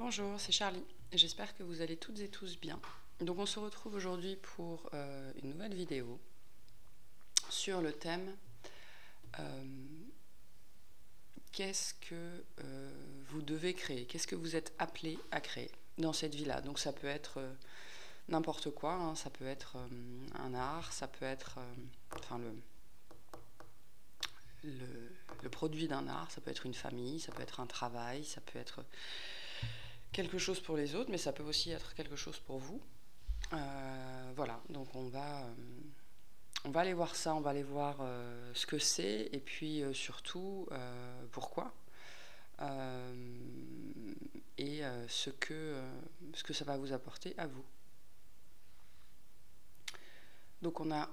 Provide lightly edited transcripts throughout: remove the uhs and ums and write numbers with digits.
Bonjour, c'est Charlie. J'espère que vous allez toutes et tous bien. Donc on se retrouve aujourd'hui pour une nouvelle vidéo sur le thème qu'est-ce que vous devez créer, qu'est-ce que vous êtes appelé à créer dans cette vie-là. Donc ça peut être n'importe quoi, hein, ça peut être un art, ça peut être le produit d'un art, ça peut être une famille, ça peut être un travail, ça peut être quelque chose pour les autres, mais ça peut aussi être quelque chose pour vous. Voilà, donc on va aller voir ça, on va aller voir ce que c'est et puis surtout pourquoi et ce que ça va vous apporter à vous. Donc on a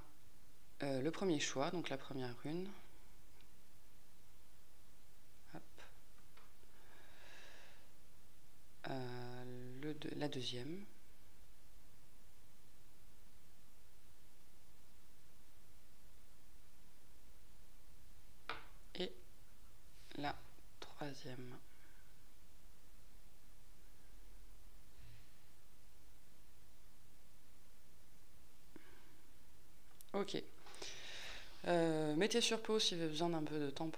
le premier choix, donc la première rune. Hop. La deuxième. Et la troisième. Ok. Mettez sur pause si vous avez besoin d'un peu de temps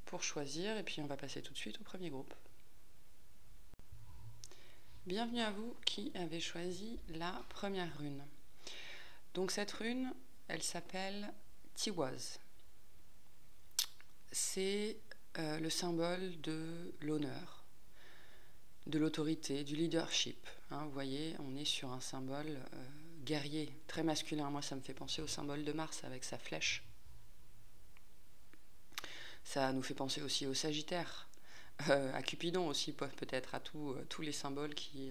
pour choisir, et puis on va passer tout de suite au premier groupe. Bienvenue à vous qui avez choisi la première rune. Donc cette rune, elle s'appelle Tiwaz. C'est le symbole de l'honneur, de l'autorité, du leadership. Hein, vous voyez, on est sur un symbole guerrier, très masculin. Moi, ça me fait penser au symbole de Mars avec sa flèche. Ça nous fait penser aussi au Sagittaire, à Cupidon aussi, peut-être à tous les symboles qui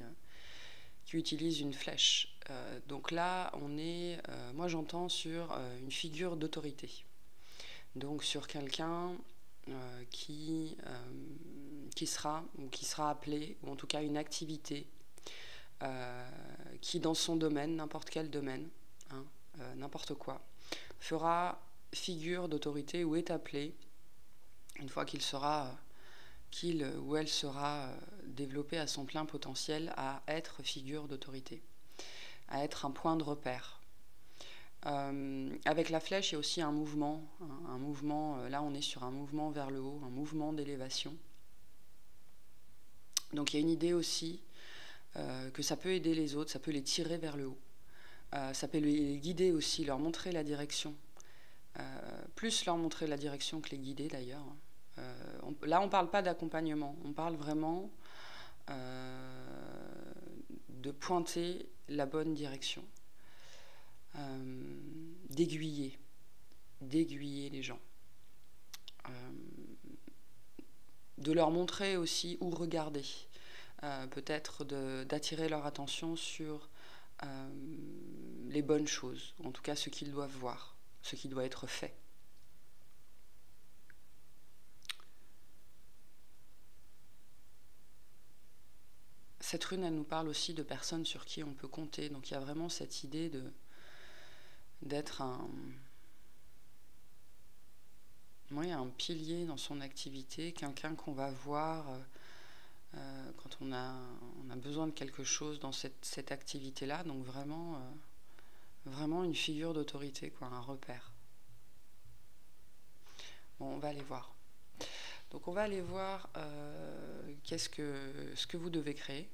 utilisent une flèche. Donc là, on est, moi j'entends sur une figure d'autorité. Donc sur quelqu'un qui sera appelé, ou en tout cas une activité qui dans son domaine, n'importe quel domaine, hein, n'importe quoi, fera figure d'autorité ou est appelé, une fois qu'il ou elle sera développée à son plein potentiel, à être figure d'autorité, à être un point de repère. Avec la flèche, il y a aussi un mouvement, là on est sur un mouvement vers le haut, un mouvement d'élévation. Donc il y a une idée aussi que ça peut aider les autres, ça peut les tirer vers le haut. Ça peut les guider aussi, leur montrer la direction. Plus leur montrer la direction que les guider d'ailleurs. Là on ne parle pas d'accompagnement, on parle vraiment de pointer la bonne direction. D'aiguiller les gens, de leur montrer aussi où regarder, peut-être d'attirer leur attention sur les bonnes choses, en tout cas ce qu'ils doivent voir, ce qui doit être fait. Cette rune, elle nous parle aussi de personnes sur qui on peut compter, donc il y a vraiment cette idée d'être un pilier dans son activité, quelqu'un qu'on va voir quand on a besoin de quelque chose dans cette activité-là, donc vraiment une figure d'autorité, quoi, un repère. Bon, on va aller voir. Donc on va aller voir ce que vous devez créer.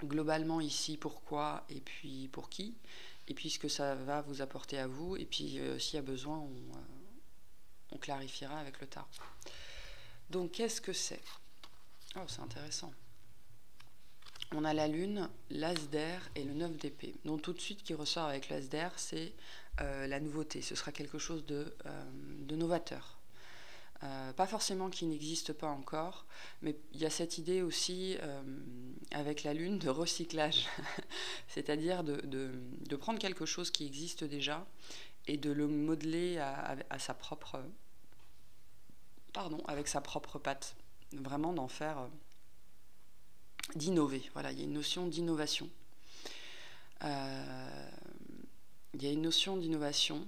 Globalement ici, pourquoi et puis pour qui, et puis ce que ça va vous apporter à vous, et puis s'il y a besoin, on clarifiera avec le tarot. Donc qu'est-ce que c'est? Oh, c'est intéressant. On a la lune, l'as d'air et le 9 d'épée. Donc tout de suite qui ressort avec l'as d'air, c'est la nouveauté. Ce sera quelque chose de novateur. Pas forcément qui n'existe pas encore, mais il y a cette idée aussi avec la lune de recyclage. C'est-à-dire de prendre quelque chose qui existe déjà et de le modeler à sa propre... avec sa propre patte. Vraiment d'en faire... d'innover. Voilà, il y a une notion d'innovation. Il y a une notion d'innovation.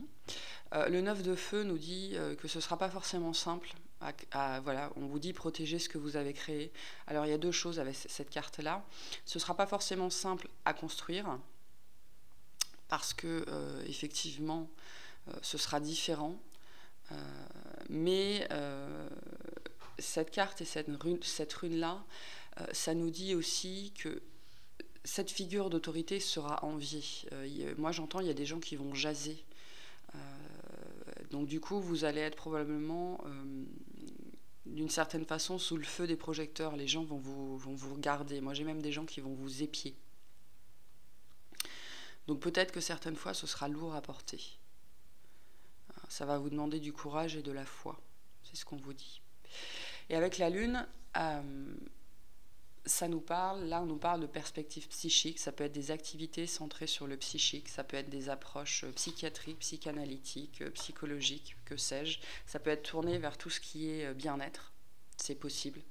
Le 9 de feu nous dit que ce ne sera pas forcément simple voilà, on vous dit protéger ce que vous avez créé. Alors il y a deux choses avec cette carte-là. Ce ne sera pas forcément simple à construire parce que effectivement ce sera différent. Mais cette carte et cette rune-là, ça nous dit aussi que cette figure d'autorité sera enviée. Moi j'entends, il y a des gens qui vont jaser. Donc du coup, vous allez être probablement, d'une certaine façon, sous le feu des projecteurs. Les gens vont vous regarder. Moi, j'ai même des gens qui vont vous épier. Donc peut-être que certaines fois, ce sera lourd à porter. Ça va vous demander du courage et de la foi. C'est ce qu'on vous dit. Et avec la Lune, ça nous parle, là on nous parle de perspectives psychiques, ça peut être des activités centrées sur le psychique, ça peut être des approches psychiatriques, psychanalytiques, psychologiques, que sais-je. Ça peut être tourné vers tout ce qui est bien-être, c'est possible.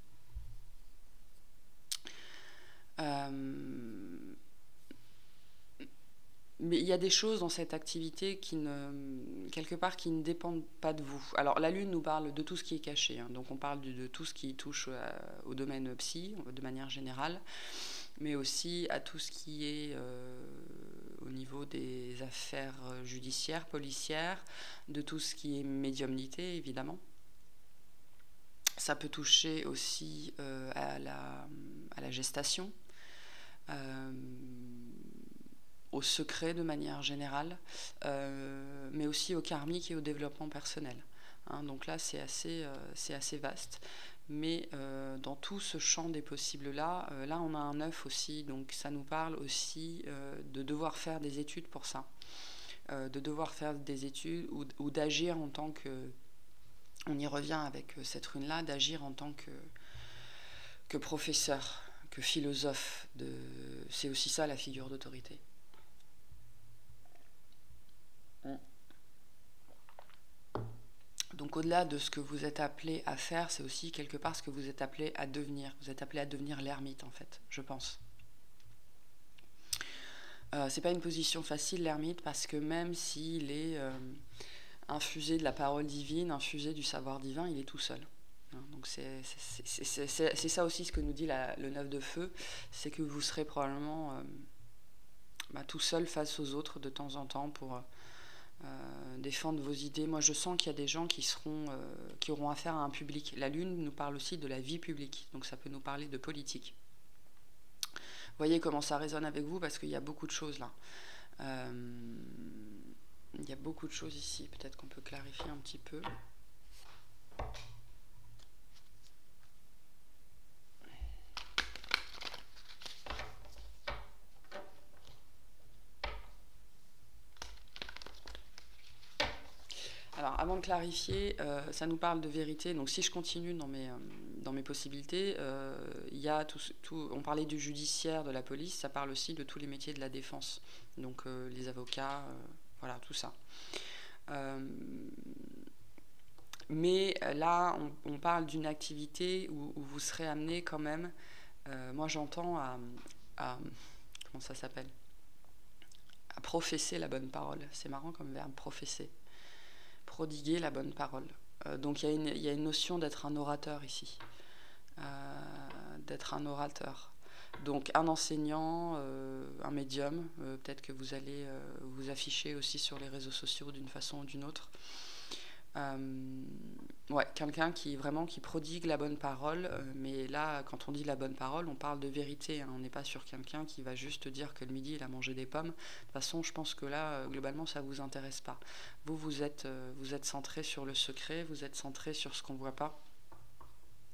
Mais il y a des choses dans cette activité quelque part, qui ne dépendent pas de vous. Alors la Lune nous parle de tout ce qui est caché, hein. Donc on parle de tout ce qui touche au domaine psy, de manière générale, mais aussi à tout ce qui est au niveau des affaires judiciaires, policières, de tout ce qui est médiumnité, évidemment. Ça peut toucher aussi à la gestation, au secret de manière générale, mais aussi au karmique et au développement personnel. Hein, donc là, c'est assez vaste. Mais dans tout ce champ des possibles-là, là, on a un 9 aussi. Donc ça nous parle aussi de devoir faire des études pour ça. De devoir faire des études ou d'agir en tant que... On y revient avec cette rune-là, d'agir en tant que professeur, que philosophe. C'est aussi ça, la figure d'autorité. Donc au-delà de ce que vous êtes appelé à faire, c'est aussi quelque part ce que vous êtes appelé à devenir. Vous êtes appelé à devenir l'ermite, en fait, je pense. C'est pas une position facile, l'ermite, parce que même s'il est infusé de la parole divine, infusé du savoir divin, il est tout seul. Donc c'est ça aussi ce que nous dit le 9 de feu, c'est que vous serez probablement tout seul face aux autres de temps en temps pour défendre vos idées. Moi je sens qu'il y a des gens qui auront affaire à un public. La Lune nous parle aussi de la vie publique, donc ça peut nous parler de politique. Vous voyez comment ça résonne avec vous, parce qu'il y a beaucoup de choses là. Il y a beaucoup de choses ici, peut-être qu'on peut clarifier un petit peu. Alors, avant de clarifier, ça nous parle de vérité. Donc, si je continue dans mes possibilités, il y a on parlait du judiciaire, de la police, ça parle aussi de tous les métiers de la défense. Donc, les avocats, voilà, tout ça. Mais là, on parle d'une activité où vous serez amené quand même, moi j'entends comment ça s'appelle, à professer la bonne parole. C'est marrant comme verbe, professer. Prodiguer la bonne parole. Donc il y a une notion d'être un orateur ici. D'être un orateur. Donc un enseignant, un médium, peut-être que vous allez vous afficher aussi sur les réseaux sociaux d'une façon ou d'une autre. Ouais, quelqu'un qui prodigue la bonne parole, mais là, quand on dit la bonne parole, on parle de vérité, hein. On n'est pas sur quelqu'un qui va juste dire que le midi, il a mangé des pommes. De toute façon, je pense que là, globalement, ça ne vous intéresse pas. Vous êtes centré sur le secret, vous êtes centré sur ce qu'on ne voit pas,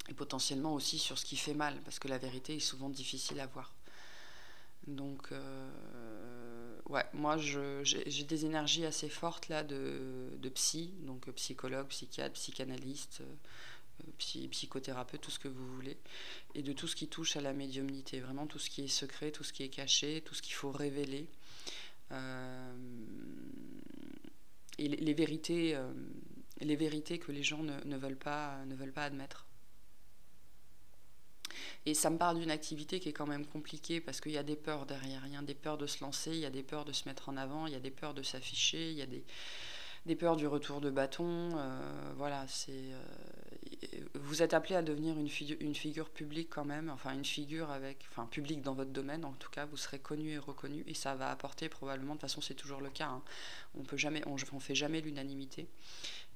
et potentiellement aussi sur ce qui fait mal, parce que la vérité est souvent difficile à voir. Donc, ouais, moi j'ai des énergies assez fortes là de psy, donc psychologue, psychiatre, psychanalyste, psychothérapeute, tout ce que vous voulez, et de tout ce qui touche à la médiumnité, vraiment tout ce qui est secret, tout ce qui est caché, tout ce qu'il faut révéler, et les vérités que les gens ne veulent pas admettre. Et ça me parle d'une activité qui est quand même compliquée, parce qu'il y a des peurs derrière. Il y a des peurs de se lancer, il y a des peurs de se mettre en avant, il y a des peurs de s'afficher, il y a des peurs du retour de bâton. Voilà, vous êtes appelé à devenir une figure publique quand même, enfin une figure publique dans votre domaine. En tout cas, vous serez connu et reconnu, et ça va apporter probablement, de toute façon c'est toujours le cas, hein, on fait jamais l'unanimité,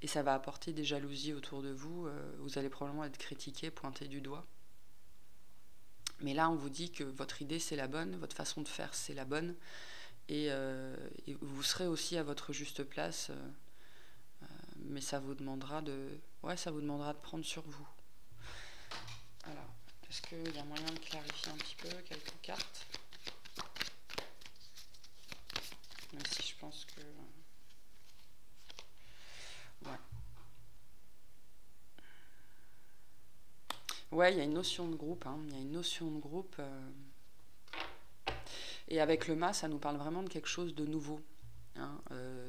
et ça va apporter des jalousies autour de vous. Vous allez probablement être critiqué, pointé du doigt. Mais là, on vous dit que votre idée c'est la bonne, votre façon de faire c'est la bonne, et vous serez aussi à votre juste place. Mais ça vous demandera de prendre sur vous. Alors, est-ce qu'il y a moyen de clarifier un petit peu quelques cartes? Même si je pense que... Ouais. Ouais, il y a une notion de groupe. Hein. Il y a une notion de groupe. Et avec le mât, ça nous parle vraiment de quelque chose de nouveau. Hein,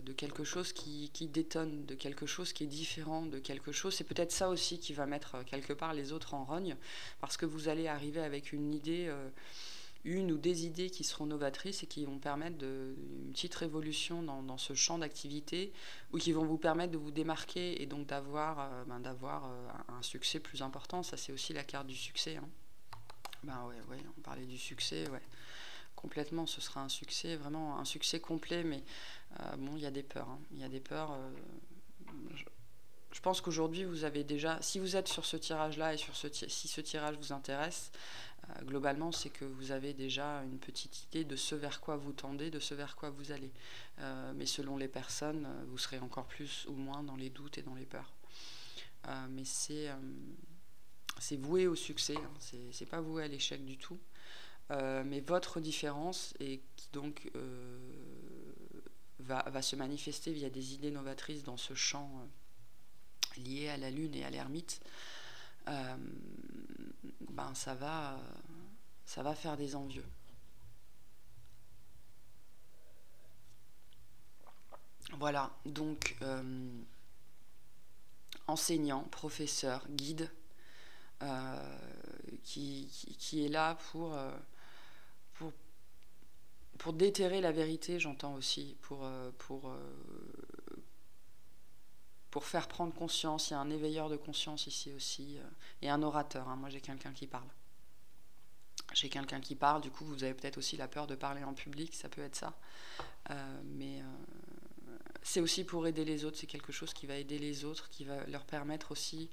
de quelque chose qui détonne, de quelque chose qui est différent, de quelque chose. C'est peut-être ça aussi qui va mettre quelque part les autres en rogne, parce que vous allez arriver avec une idée, une ou des idées qui seront novatrices et qui vont permettre une petite révolution dans ce champ d'activité, ou qui vont vous permettre de vous démarquer et donc d'avoir un succès plus important. Ça, c'est aussi la carte du succès. Hein. Ouais, on parlait du succès, ouais. Complètement, ce sera un succès, vraiment un succès complet, mais bon, il y a des peurs. Hein. Il y a des peurs. Je pense qu'aujourd'hui, vous avez déjà, si vous êtes sur ce tirage-là et si ce tirage vous intéresse, globalement, c'est que vous avez déjà une petite idée de ce vers quoi vous tendez, de ce vers quoi vous allez. Mais selon les personnes, vous serez encore plus ou moins dans les doutes et dans les peurs. Mais c'est voué au succès, hein. C'est pas voué à l'échec du tout. Mais votre différence, et qui donc va se manifester via des idées novatrices dans ce champ lié à la lune et à l'ermite, ça va faire des envieux. Voilà, donc enseignant, professeur, guide, qui est là pour déterrer la vérité, j'entends aussi, pour faire prendre conscience. Il y a un éveilleur de conscience ici aussi, et un orateur. Hein. Moi, j'ai quelqu'un qui parle. Du coup, vous avez peut-être aussi la peur de parler en public, ça peut être ça. Mais c'est aussi pour aider les autres, c'est quelque chose qui va aider les autres, qui va leur permettre aussi...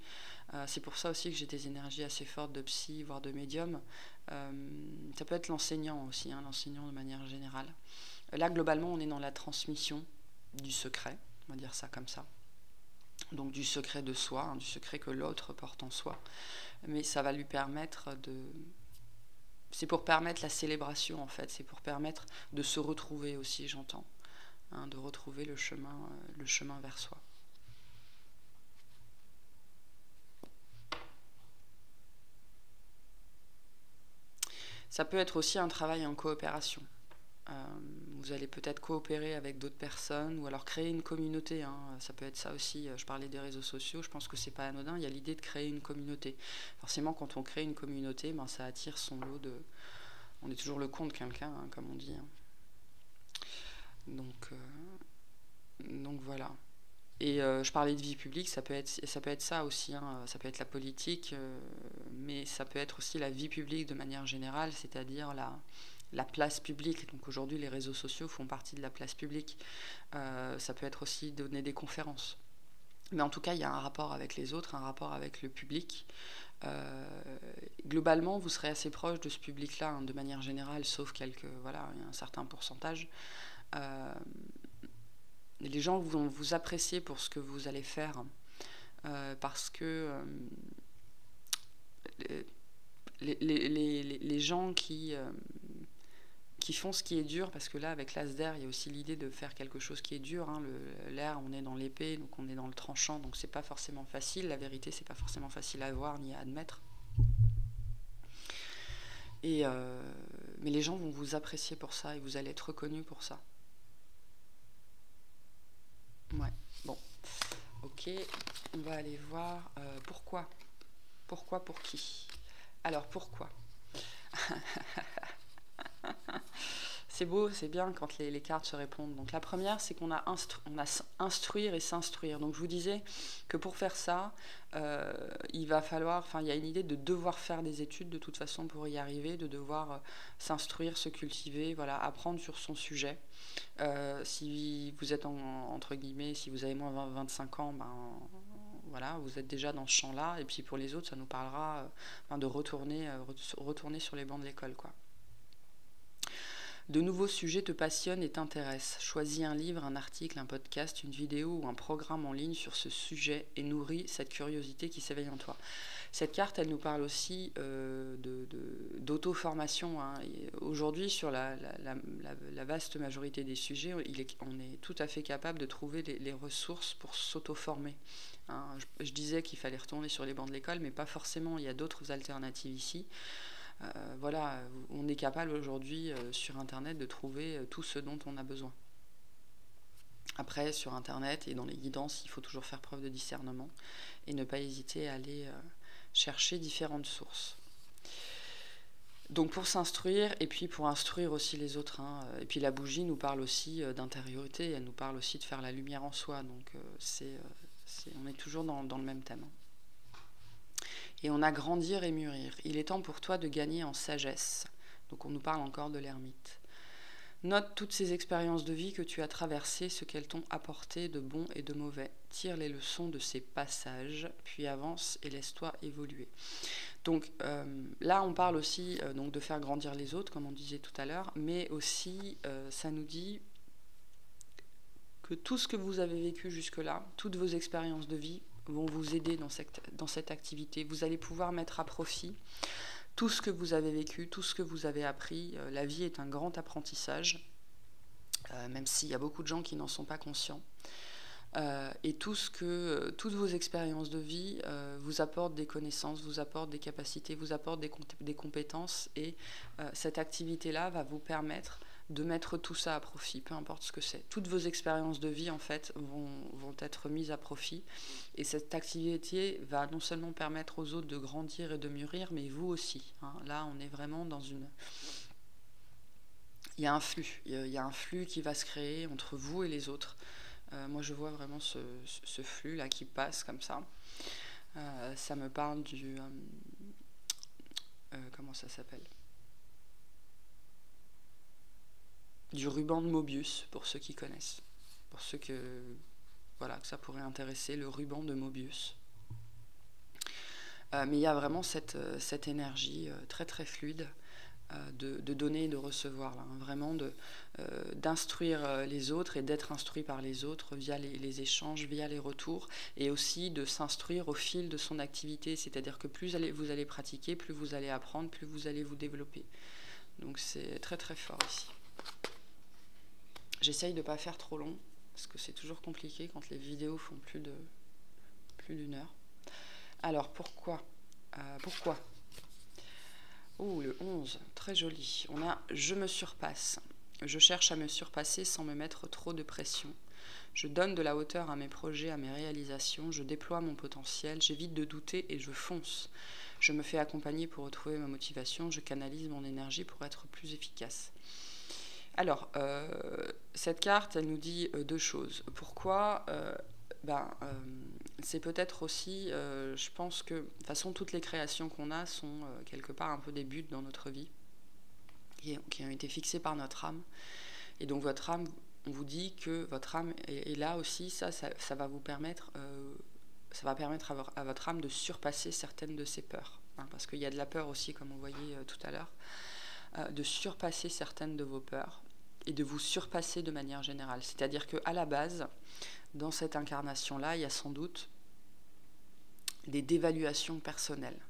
c'est pour ça aussi que j'ai des énergies assez fortes de psy, voire de médium. Ça peut être l'enseignant aussi, hein, l'enseignant de manière générale. Là, globalement, on est dans la transmission du secret, on va dire ça comme ça. Donc du secret de soi, hein, du secret que l'autre porte en soi. Mais ça va lui permettre de... C'est pour permettre la célébration, en fait. C'est pour permettre de se retrouver aussi, j'entends. Hein, de retrouver le chemin vers soi. Ça peut être aussi un travail en coopération. Vous allez peut-être coopérer avec d'autres personnes, ou alors créer une communauté. Hein. Ça peut être ça aussi. Je parlais des réseaux sociaux, je pense que c'est pas anodin. Il y a l'idée de créer une communauté. Forcément, quand on crée une communauté, ça attire son lot de... On est toujours le compte de quelqu'un, hein, comme on dit. Hein. Donc voilà. Et je parlais de vie publique, ça peut être ça aussi, hein, ça peut être la politique, mais ça peut être aussi la vie publique de manière générale, c'est-à-dire la place publique. Donc aujourd'hui, les réseaux sociaux font partie de la place publique. Ça peut être aussi donner des conférences. Mais en tout cas, il y a un rapport avec les autres, un rapport avec le public. Globalement, vous serez assez proche de ce public-là, hein, de manière générale, sauf un certain pourcentage. Les gens vont vous apprécier pour ce que vous allez faire, parce que les gens qui font ce qui est dur, parce que là, avec l'as d'air, il y a aussi l'idée de faire quelque chose qui est dur. Hein. L'air, on est dans l'épée, donc on est dans le tranchant, donc c'est pas forcément facile. La vérité, c'est pas forcément facile à voir ni à admettre. Mais les gens vont vous apprécier pour ça, et vous allez être reconnu pour ça. Ouais, bon. Ok, on va aller voir pourquoi. Pourquoi, pour qui? Alors, pourquoi? C'est beau, c'est bien quand les cartes se répondent. Donc la première, c'est qu'on a, instruire et s'instruire. Donc je vous disais que pour faire ça, il va falloir, enfin il y a une idée de devoir faire des études de toute façon pour y arriver, de devoir s'instruire, se cultiver, voilà, apprendre sur son sujet. Si vous êtes entre guillemets, si vous avez moins de 25 ans, ben voilà, vous êtes déjà dans ce champ-là. Et puis pour les autres, ça nous parlera de retourner sur les bancs de l'école, quoi. De nouveaux sujets te passionnent et t'intéressent. Choisis un livre, un article, un podcast, une vidéo ou un programme en ligne sur ce sujet et nourris cette curiosité qui s'éveille en toi. Cette carte, elle nous parle aussi d'auto-formation. Hein. Aujourd'hui, sur la vaste majorité des sujets, on est tout à fait capable de trouver les ressources pour s'auto-former. Hein. Je disais qu'il fallait retourner sur les bancs de l'école, mais pas forcément, il y a d'autres alternatives ici. Voilà, on est capable aujourd'hui sur Internet de trouver tout ce dont on a besoin. Après, sur Internet et dans les guidances, il faut toujours faire preuve de discernement et ne pas hésiter à aller chercher différentes sources. Donc pour s'instruire et puis pour instruire aussi les autres. Hein. Et puis la bougie nous parle aussi d'intériorité, elle nous parle aussi de faire la lumière en soi. Donc on est toujours dans le même thème. Et on a grandir et mûrir. Il est temps pour toi de gagner en sagesse. Donc on nous parle encore de l'ermite. Note toutes ces expériences de vie que tu as traversées, ce qu'elles t'ont apporté de bon et de mauvais. Tire les leçons de ces passages, puis avance et laisse-toi évoluer. Donc là, on parle aussi donc de faire grandir les autres, comme on disait tout à l'heure, mais aussi ça nous dit que tout ce que vous avez vécu jusque-là, toutes vos expériences de vie, vont vous aider dans cette activité. Vous allez pouvoir mettre à profit tout ce que vous avez vécu, tout ce que vous avez appris. La vie est un grand apprentissage, même s'il y a beaucoup de gens qui n'en sont pas conscients. Et toutes vos expériences de vie vous apportent des connaissances, vous apportent des capacités, vous apportent des compétences. Et cette activité-là va vous permettre de mettre tout ça à profit, peu importe ce que c'est. Toutes vos expériences de vie, en fait, vont être mises à profit. Et cette activité va non seulement permettre aux autres de grandir et de mûrir, mais vous aussi. Hein. Là, on est vraiment dans une... Il y a un flux. Il y a un flux qui va se créer entre vous et les autres. Moi, je vois vraiment ce flux-là qui passe comme ça. Ça me parle du... comment ça s'appelle ? Du ruban de Mobius, pour ceux qui connaissent. Pour ceux que ça pourrait intéresser, le ruban de Mobius. Mais il y a vraiment cette énergie très très fluide de donner et de recevoir. Là, hein, vraiment d'instruire les autres et d'être instruit par les autres via les échanges, via les retours, et aussi de s'instruire au fil de son activité. C'est-à-dire que plus vous allez pratiquer, plus vous allez apprendre, plus vous allez vous développer. Donc c'est très très fort ici. J'essaye de ne pas faire trop long, parce que c'est toujours compliqué quand les vidéos font plus d'une heure. Alors, pourquoi Oh, le 11, très joli. On a « Je me surpasse ». Je cherche à me surpasser sans me mettre trop de pression. Je donne de la hauteur à mes projets, à mes réalisations. Je déploie mon potentiel. J'évite de douter et je fonce. Je me fais accompagner pour retrouver ma motivation. Je canalise mon énergie pour être plus efficace. Alors, cette carte, elle nous dit deux choses. Pourquoi c'est peut-être aussi, je pense que, de toute façon, toutes les créations qu'on a sont quelque part un peu des buts dans notre vie, qui ont été fixés par notre âme. Et donc, votre âme, on vous dit que votre âme est là aussi, ça va vous permettre, ça va permettre à votre âme de surpasser certaines de ses peurs. Hein, parce qu'il y a de la peur aussi, comme on voyait tout à l'heure. De surpasser certaines de vos peurs et de vous surpasser de manière générale. C'est-à-dire qu'à la base, dans cette incarnation-là, il y a sans doute des dévaluations personnelles.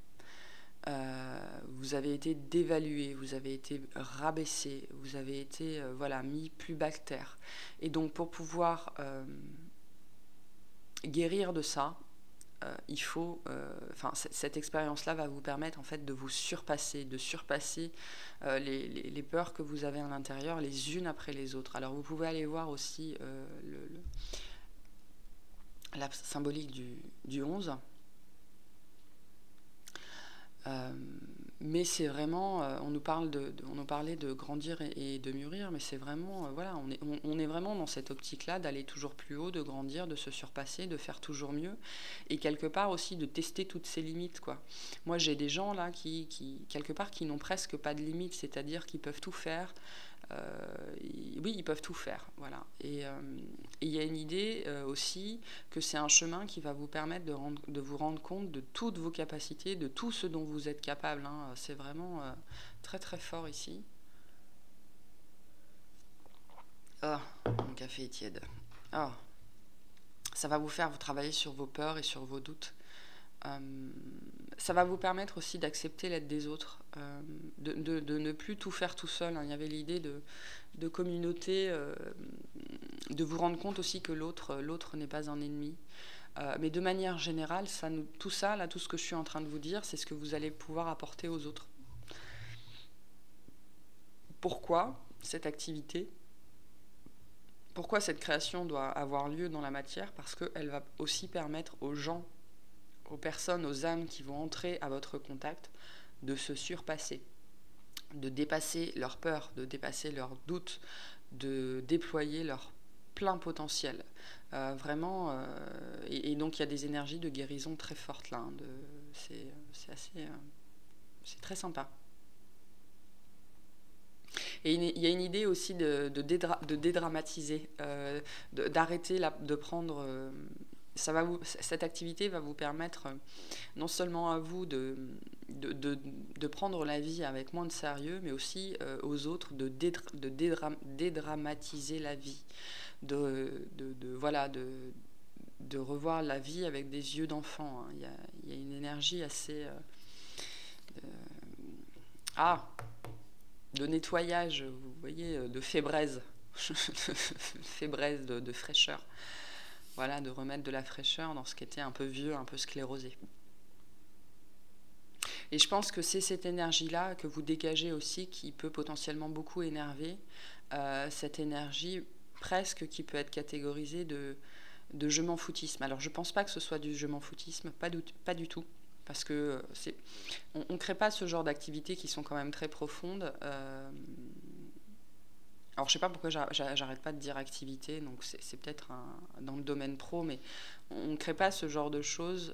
Vous avez été dévalué, vous avez été rabaissé, vous avez été mis plus bas que terre. Et donc pour pouvoir guérir de ça, il faut, cette expérience-là va vous permettre en fait de vous surpasser, les peurs que vous avez à l'intérieur, les unes après les autres. Alors vous pouvez aller voir aussi la symbolique du 11. Mais c'est vraiment, on nous parlait de grandir et de mûrir, mais c'est vraiment, voilà, on est vraiment dans cette optique-là d'aller toujours plus haut, de grandir, de se surpasser, de faire toujours mieux, et quelque part aussi de tester toutes ses limites, quoi. Moi, j'ai des gens là quelque part, qui n'ont presque pas de limites, c'est-à-dire qu'ils peuvent tout faire. Oui, ils peuvent tout faire, voilà. Et il y a une idée aussi que c'est un chemin qui va vous permettre de vous rendre compte de toutes vos capacités, de tout ce dont vous êtes capable, hein. C'est vraiment très très fort ici. Oh, mon café est tiède. Oh, ça va vous faire vous travailler sur vos peurs et sur vos doutes. Ça va vous permettre aussi d'accepter l'aide des autres, de ne plus tout faire tout seul, hein. Il y avait l'idée de communauté, de vous rendre compte aussi que l'autre n'est pas un ennemi. Mais de manière générale, tout ça, là, tout ce que je suis en train de vous dire, c'est ce que vous allez pouvoir apporter aux autres. Pourquoi cette activité ? Pourquoi cette création doit avoir lieu dans la matière ? Parce qu'elle va aussi permettre aux gens, aux personnes, aux âmes qui vont entrer à votre contact, de se surpasser, de dépasser leurs peurs, de dépasser leurs doutes, de déployer leur plein potentiel. Vraiment, et donc il y a des énergies de guérison très fortes là, hein, c'est assez, c'est très sympa. Et il y a une idée aussi de dédramatiser, d'arrêter de prendre. Cette activité va vous permettre non seulement à vous de prendre la vie avec moins de sérieux, mais aussi aux autres de dédramatiser la vie, voilà, de revoir la vie avec des yeux d'enfant, hein. Il y a une énergie assez de nettoyage, vous voyez, de fébraise, fébraise, de fraîcheur. Voilà, de remettre de la fraîcheur dans ce qui était un peu vieux, un peu sclérosé. Et je pense que c'est cette énergie-là que vous dégagez aussi qui peut potentiellement beaucoup énerver, cette énergie presque qui peut être catégorisée de je m'en foutisme. Alors je ne pense pas que ce soit du je m'en foutisme, pas du tout. Parce que on ne crée pas ce genre d'activités qui sont quand même très profondes. Alors je sais pas pourquoi j'arrête pas de dire activité, donc c'est peut-être dans le domaine pro, mais on ne crée pas ce genre de choses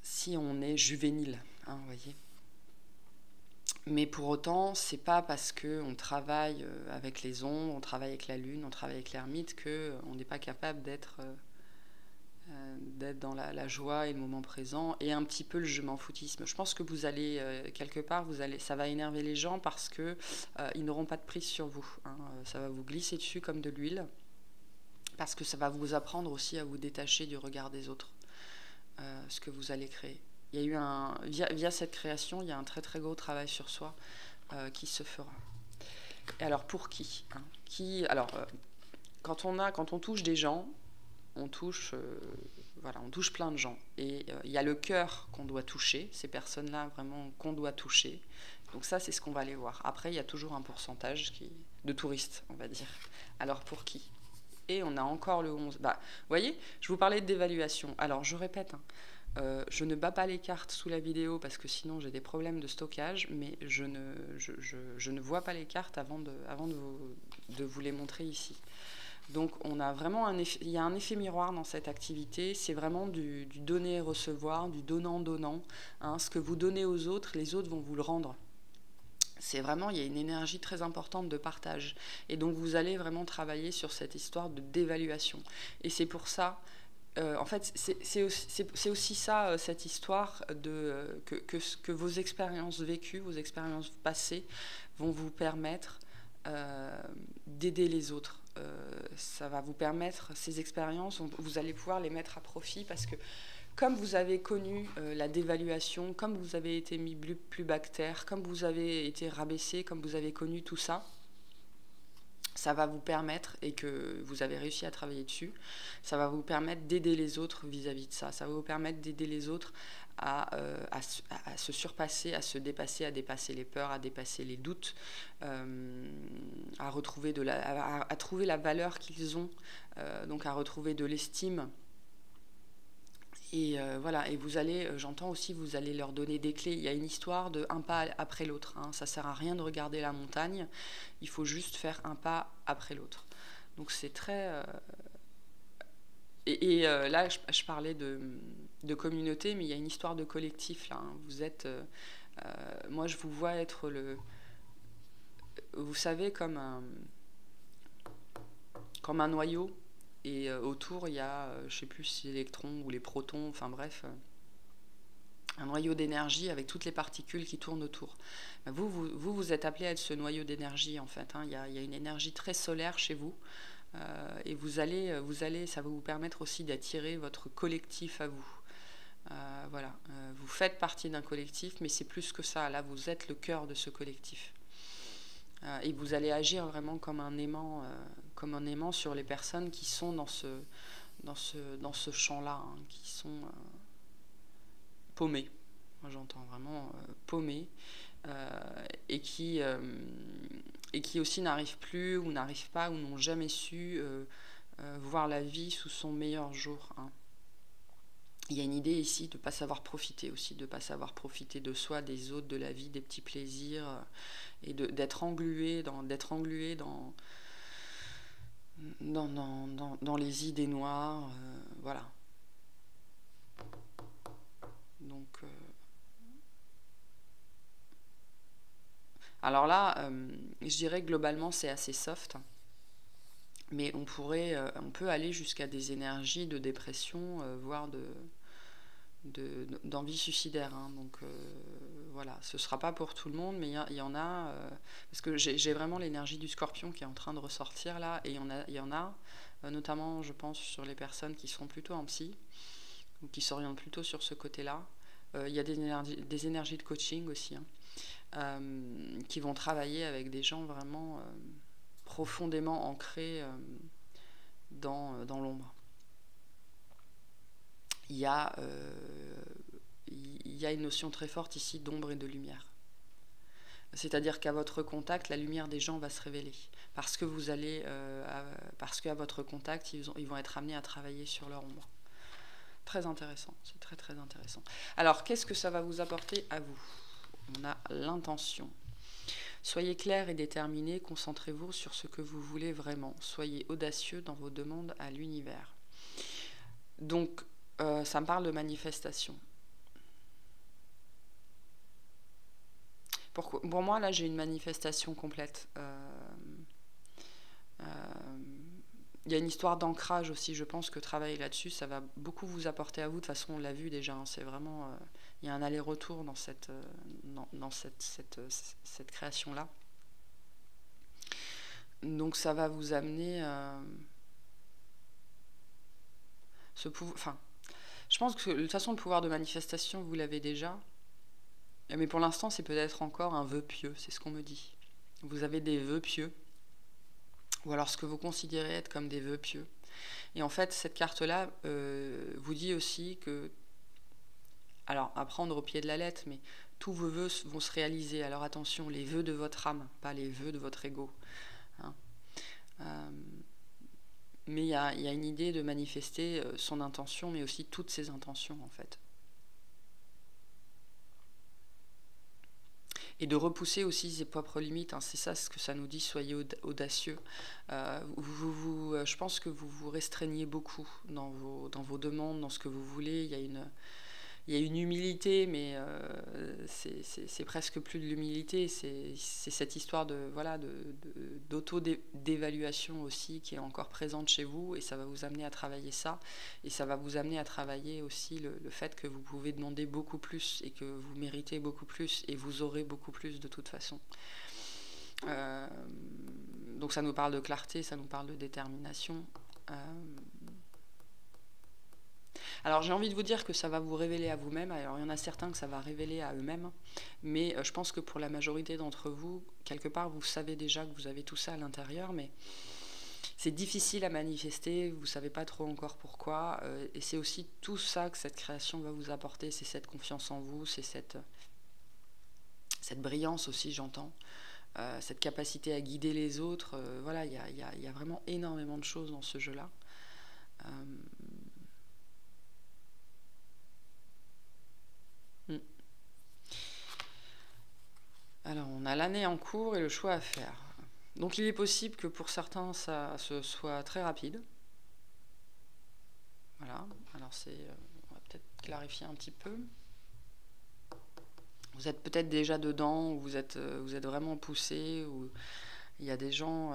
si on est juvénile, hein, vous voyez. Mais pour autant, c'est pas parce qu'on travaille avec les ombres, on travaille avec la lune, on travaille avec l'ermite, qu'on n'est pas capable d'être dans la joie et le moment présent, et un petit peu le je m'en foutisme. Je pense que vous allez, quelque part, ça va énerver les gens parce que ils n'auront pas de prise sur vous, hein. Ça va vous glisser dessus comme de l'huile, parce que ça va vous apprendre aussi à vous détacher du regard des autres, ce que vous allez créer. Il y a eu via cette création, il y a un très très gros travail sur soi qui se fera. Et alors pour qui, hein, alors, quand on touche des gens, on touche plein de gens. Et il y a le cœur qu'on doit toucher, ces personnes-là vraiment qu'on doit toucher. Donc ça, c'est ce qu'on va aller voir. Après, il y a toujours un pourcentage de touristes, on va dire. Alors pour qui ? Et on a encore le 11. Vous voyez, je vous parlais d'évaluation. Alors je répète, hein, je ne bats pas les cartes sous la vidéo parce que sinon j'ai des problèmes de stockage, mais je ne vois pas les cartes avant de vous les montrer ici. Donc on a vraiment il y a un effet miroir dans cette activité, c'est vraiment du donner et recevoir, du donnant-donnant, hein. Ce que vous donnez aux autres, les autres vont vous le rendre. C'est vraiment, il y a une énergie très importante de partage. Et donc vous allez vraiment travailler sur cette histoire de d'évaluation. Et c'est pour ça, en fait, c'est aussi ça, cette histoire que vos expériences vécues, vos expériences passées vont vous permettre d'aider les autres. Ça va vous permettre, ces expériences, vous allez pouvoir les mettre à profit parce que comme vous avez connu la dévaluation, comme vous avez été mis plus bactère, comme vous avez été rabaissé, comme vous avez connu tout ça, ça va vous permettre, et que vous avez réussi à travailler dessus, ça va vous permettre d'aider les autres vis-à-vis de ça. Ça va vous permettre d'aider les autres à se surpasser, à se dépasser, à dépasser les peurs, à dépasser les doutes, à retrouver à trouver la valeur qu'ils ont, donc à retrouver de l'estime Et voilà, et vous allez, j'entends aussi, vous allez leur donner des clés. Il y a une histoire de un pas après l'autre, hein. Ça sert à rien de regarder la montagne, il faut juste faire un pas après l'autre. Donc c'est très... là, je parlais de communauté, mais il y a une histoire de collectif, là, hein. Vous êtes... moi, je vous vois être le... Vous savez, comme un noyau, et autour, il y a, je sais plus si les électrons ou les protons, enfin bref... un noyau d'énergie avec toutes les particules qui tournent autour. Vous êtes appelé à être ce noyau d'énergie, en fait, hein. Il y a une énergie très solaire chez vous, et vous allez, ça va vous permettre aussi d'attirer votre collectif à vous. Voilà, vous faites partie d'un collectif, mais c'est plus que ça. Là, vous êtes le cœur de ce collectif. Et vous allez agir vraiment comme un aimant sur les personnes qui sont dans ce champ-là, hein, qui sont... paumés, moi j'entends vraiment paumés, et qui aussi n'arrivent plus ou n'arrivent pas ou n'ont jamais su voir la vie sous son meilleur jour, hein. Il y a une idée ici de ne pas savoir profiter aussi, de ne pas savoir profiter de soi, des autres, de la vie, des petits plaisirs, et d'être englué dans les idées noires, voilà. Donc... alors là, je dirais que globalement c'est assez soft, mais on peut aller jusqu'à des énergies de dépression, voire d'envie suicidaire, hein. Donc voilà, ce ne sera pas pour tout le monde, mais il y en a, parce que j'ai vraiment l'énergie du scorpion qui est en train de ressortir là, et il y en a notamment, je pense, sur les personnes qui sont plutôt en psy, ou qui s'orientent plutôt sur ce côté-là. Il y a des énergies de coaching aussi, hein. Qui vont travailler avec des gens vraiment profondément ancrés dans l'ombre. Il y a une notion très forte ici d'ombre et de lumière. C'est-à-dire qu'à votre contact, la lumière des gens va se révéler. Parce que parce qu'à votre contact, ils vont être amenés à travailler sur leur ombre. Très intéressant, c'est très très intéressant. Alors, qu'est-ce que ça va vous apporter à vous ? On a l'intention. Soyez clair et déterminé, concentrez-vous sur ce que vous voulez vraiment. Soyez audacieux dans vos demandes à l'univers. Donc, ça me parle de manifestation. Pour moi, là, j'ai une manifestation complète. Il y a une histoire d'ancrage aussi. Je pense que travailler là-dessus, ça va beaucoup vous apporter à vous. De toute façon, on l'a vu déjà, hein, c'est vraiment... il y a un aller-retour dans cette création-là. Donc ça va vous amener je pense que de toute façon, le pouvoir de manifestation, vous l'avez déjà. Mais pour l'instant, c'est peut-être encore un vœu pieux, c'est ce qu'on me dit. Vous avez des vœux pieux, ou alors ce que vous considérez être comme des vœux pieux. Et en fait, cette carte-là vous dit aussi que, alors à prendre au pied de la lettre, mais tous vos vœux vont se réaliser. Alors attention, les vœux de votre âme, pas les vœux de votre ego, hein. Mais il y a une idée de manifester son intention, mais aussi toutes ses intentions, en fait. Et de repousser aussi ses propres limites, hein. C'est ça ce que ça nous dit, soyez audacieux. Je pense que vous vous restreignez beaucoup dans vos demandes, dans ce que vous voulez. Il y a une humilité, mais c'est presque plus de l'humilité, c'est cette histoire d'auto-dévaluation aussi qui est encore présente chez vous, et ça va vous amener à travailler ça, et ça va vous amener à travailler aussi le fait que vous pouvez demander beaucoup plus, et que vous méritez beaucoup plus, et vous aurez beaucoup plus de toute façon. Donc ça nous parle de clarté, ça nous parle de détermination. Alors j'ai envie de vous dire que ça va vous révéler à vous-même. Alors il y en a certains que ça va révéler à eux-mêmes, mais je pense que pour la majorité d'entre vous, quelque part vous savez déjà que vous avez tout ça à l'intérieur, mais c'est difficile à manifester, vous ne savez pas trop encore pourquoi, et c'est aussi tout ça que cette création va vous apporter, c'est cette confiance en vous, c'est cette brillance aussi, j'entends, cette capacité à guider les autres. Voilà, il y a vraiment énormément de choses dans ce jeu-là. on a l'année en cours et le choix à faire. Donc il est possible que pour certains, ça ce soit très rapide. Voilà, alors on va peut-être clarifier un petit peu. Vous êtes peut-être déjà dedans, ou vous êtes vraiment poussé, ou il y a des gens...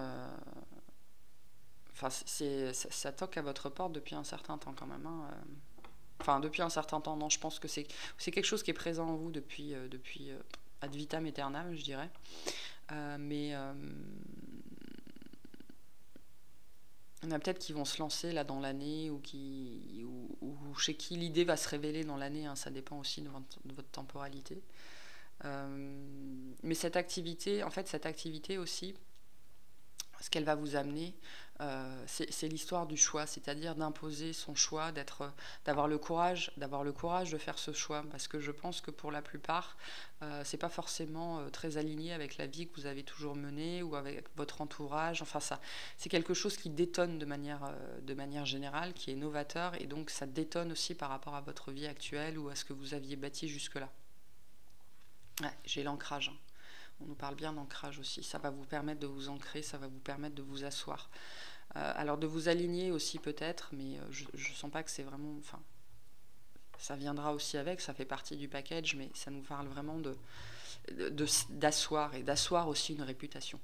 Enfin, ça toque à votre porte depuis un certain temps quand même. Hein. Enfin, depuis un certain temps, non, je pense que c'est quelque chose qui est présent en vous depuis ad vitam aeternam, je dirais. Mais il y en a peut-être qui vont se lancer là dans l'année, ou chez qui l'idée va se révéler dans l'année, hein, ça dépend aussi de votre temporalité. Mais cette activité aussi, ce qu'elle va vous amener, c'est l'histoire du choix, c'est-à-dire d'imposer son choix, d'avoir le courage de faire ce choix, parce que je pense que pour la plupart, c'est pas forcément très aligné avec la vie que vous avez toujours menée ou avec votre entourage. Enfin, c'est quelque chose qui détonne de manière générale, qui est novateur, et donc ça détonne aussi par rapport à votre vie actuelle ou à ce que vous aviez bâti jusque-là. Ouais, j'ai l'ancrage. Hein. On nous parle bien d'ancrage aussi. Ça va vous permettre de vous ancrer, ça va vous permettre de vous asseoir. Alors de vous aligner aussi peut-être, mais je ne sens pas que c'est vraiment... Enfin, ça viendra aussi avec, ça fait partie du package, mais ça nous parle vraiment d'asseoir, et d'asseoir aussi une réputation.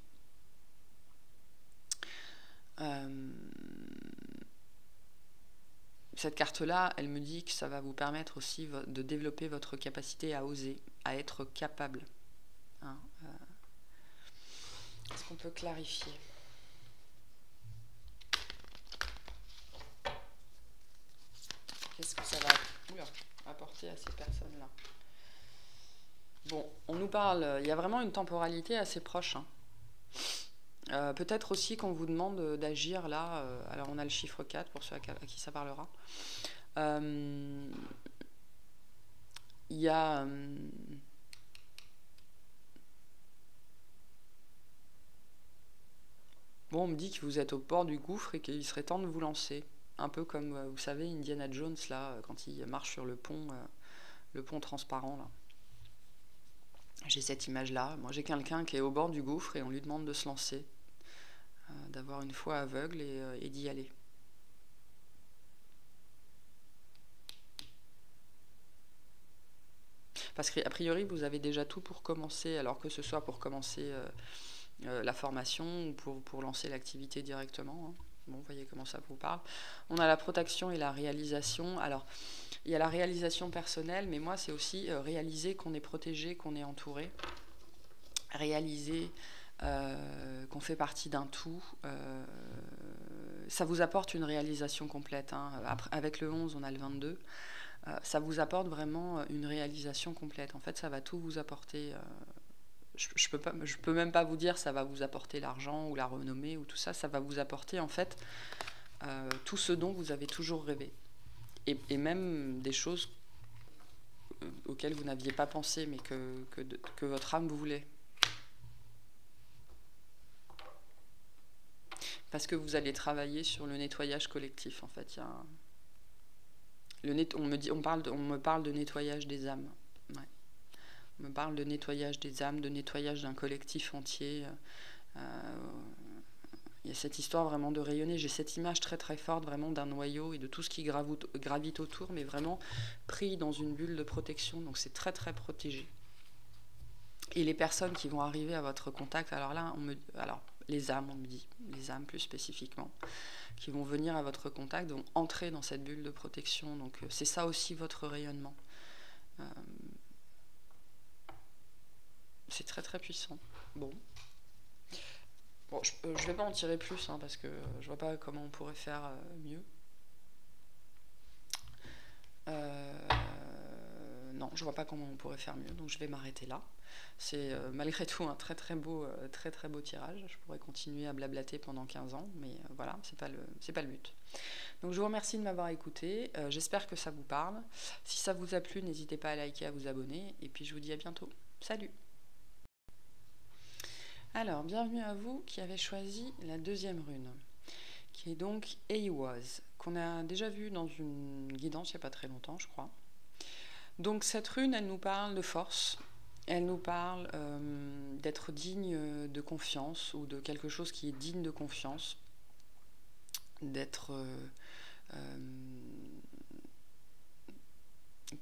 Cette carte-là, elle me dit que ça va vous permettre aussi de développer votre capacité à oser, à être capable. Hein, est-ce qu'on peut clarifier ? Qu'est-ce que ça va apporter à ces personnes-là ? Bon, on nous parle, il y a vraiment une temporalité assez proche. Hein. Peut-être aussi qu'on vous demande d'agir là, alors on a le chiffre 4 pour ceux à qui ça parlera. Il y a... bon, on me dit que vous êtes au bord du gouffre et qu'il serait temps de vous lancer. Un peu comme, vous savez, Indiana Jones, là, quand il marche sur le pont transparent, là. J'ai cette image-là. Moi, j'ai quelqu'un qui est au bord du gouffre et on lui demande de se lancer, d'avoir une foi aveugle et d'y aller. Parce qu'a priori, vous avez déjà tout pour commencer, alors que ce soit pour commencer la formation ou pour lancer l'activité directement. Hein. Bon, vous voyez comment ça vous parle. On a la protection et la réalisation. Alors, il y a la réalisation personnelle, mais moi, c'est aussi réaliser qu'on est protégé, qu'on est entouré. Réaliser qu'on fait partie d'un tout. Ça vous apporte une réalisation complète. Hein. Après, avec le 11, on a le 22. Ça vous apporte vraiment une réalisation complète. En fait, ça va tout vous apporter. Je peux même pas vous dire ça va vous apporter l'argent ou la renommée ou tout ça. Ça va vous apporter en fait tout ce dont vous avez toujours rêvé. Et même des choses auxquelles vous n'aviez pas pensé, mais que votre âme voulait. Parce que vous allez travailler sur le nettoyage collectif. En fait, il y a on me parle de nettoyage des âmes. Ouais. On me parle de nettoyage des âmes, de nettoyage d'un collectif entier. Il y a cette histoire vraiment de rayonner. J'ai cette image très très forte vraiment d'un noyau et de tout ce qui gravite autour, mais vraiment pris dans une bulle de protection. Donc c'est très très protégé. Et les personnes qui vont arriver à votre contact, alors là, les âmes, on me dit, les âmes plus spécifiquement, qui vont venir à votre contact, vont entrer dans cette bulle de protection. Donc c'est ça aussi votre rayonnement. C'est très très puissant. Bon, je vais pas en tirer plus, hein, parce que je vois pas comment on pourrait faire mieux. Non, je vois pas comment on pourrait faire mieux, donc je vais m'arrêter là. C'est malgré tout un très très beau tirage. Je pourrais continuer à blablater pendant 15 ans, mais voilà, c'est pas le but. Donc je vous remercie de m'avoir écouté. J'espère que ça vous parle. Si ça vous a plu, n'hésitez pas à liker, à vous abonner, et puis je vous dis à bientôt. Salut! Alors, bienvenue à vous qui avez choisi la deuxième rune, qui est donc Eiwaz, qu'on a déjà vu dans une guidance il n'y a pas très longtemps, je crois. Donc cette rune, elle nous parle de force, Elle nous parle d'être digne de confiance ou de quelque chose qui est digne de confiance, d'être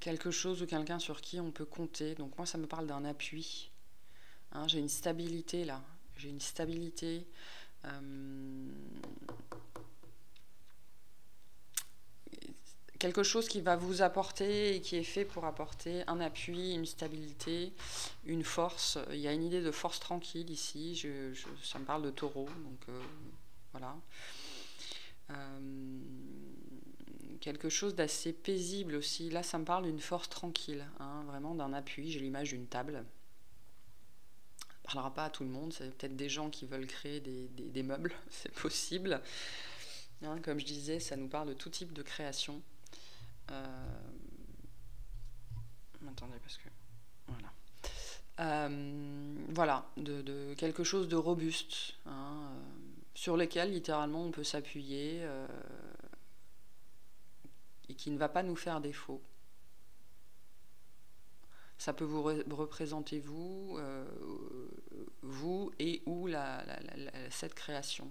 quelque chose ou quelqu'un sur qui on peut compter. Donc moi, ça me parle d'un appui. Hein, j'ai une stabilité là. J'ai une stabilité. Quelque chose qui va vous apporter et qui est fait pour apporter un appui, une stabilité, une force. Il y a une idée de force tranquille ici. Ça me parle de taureau. Donc voilà. Quelque chose d'assez paisible aussi. Là, ça me parle d'une force tranquille, hein, vraiment d'un appui. J'ai l'image d'une table. Ça ne parlera pas à tout le monde. C'est peut-être des gens qui veulent créer des meubles. C'est possible. Hein, comme je disais, ça nous parle de tout type de création. Attendez, parce que... Voilà. Voilà, de quelque chose de robuste, hein, sur lequel, littéralement, on peut s'appuyer... et qui ne va pas nous faire défaut. Ça peut vous représenter vous et ou cette création.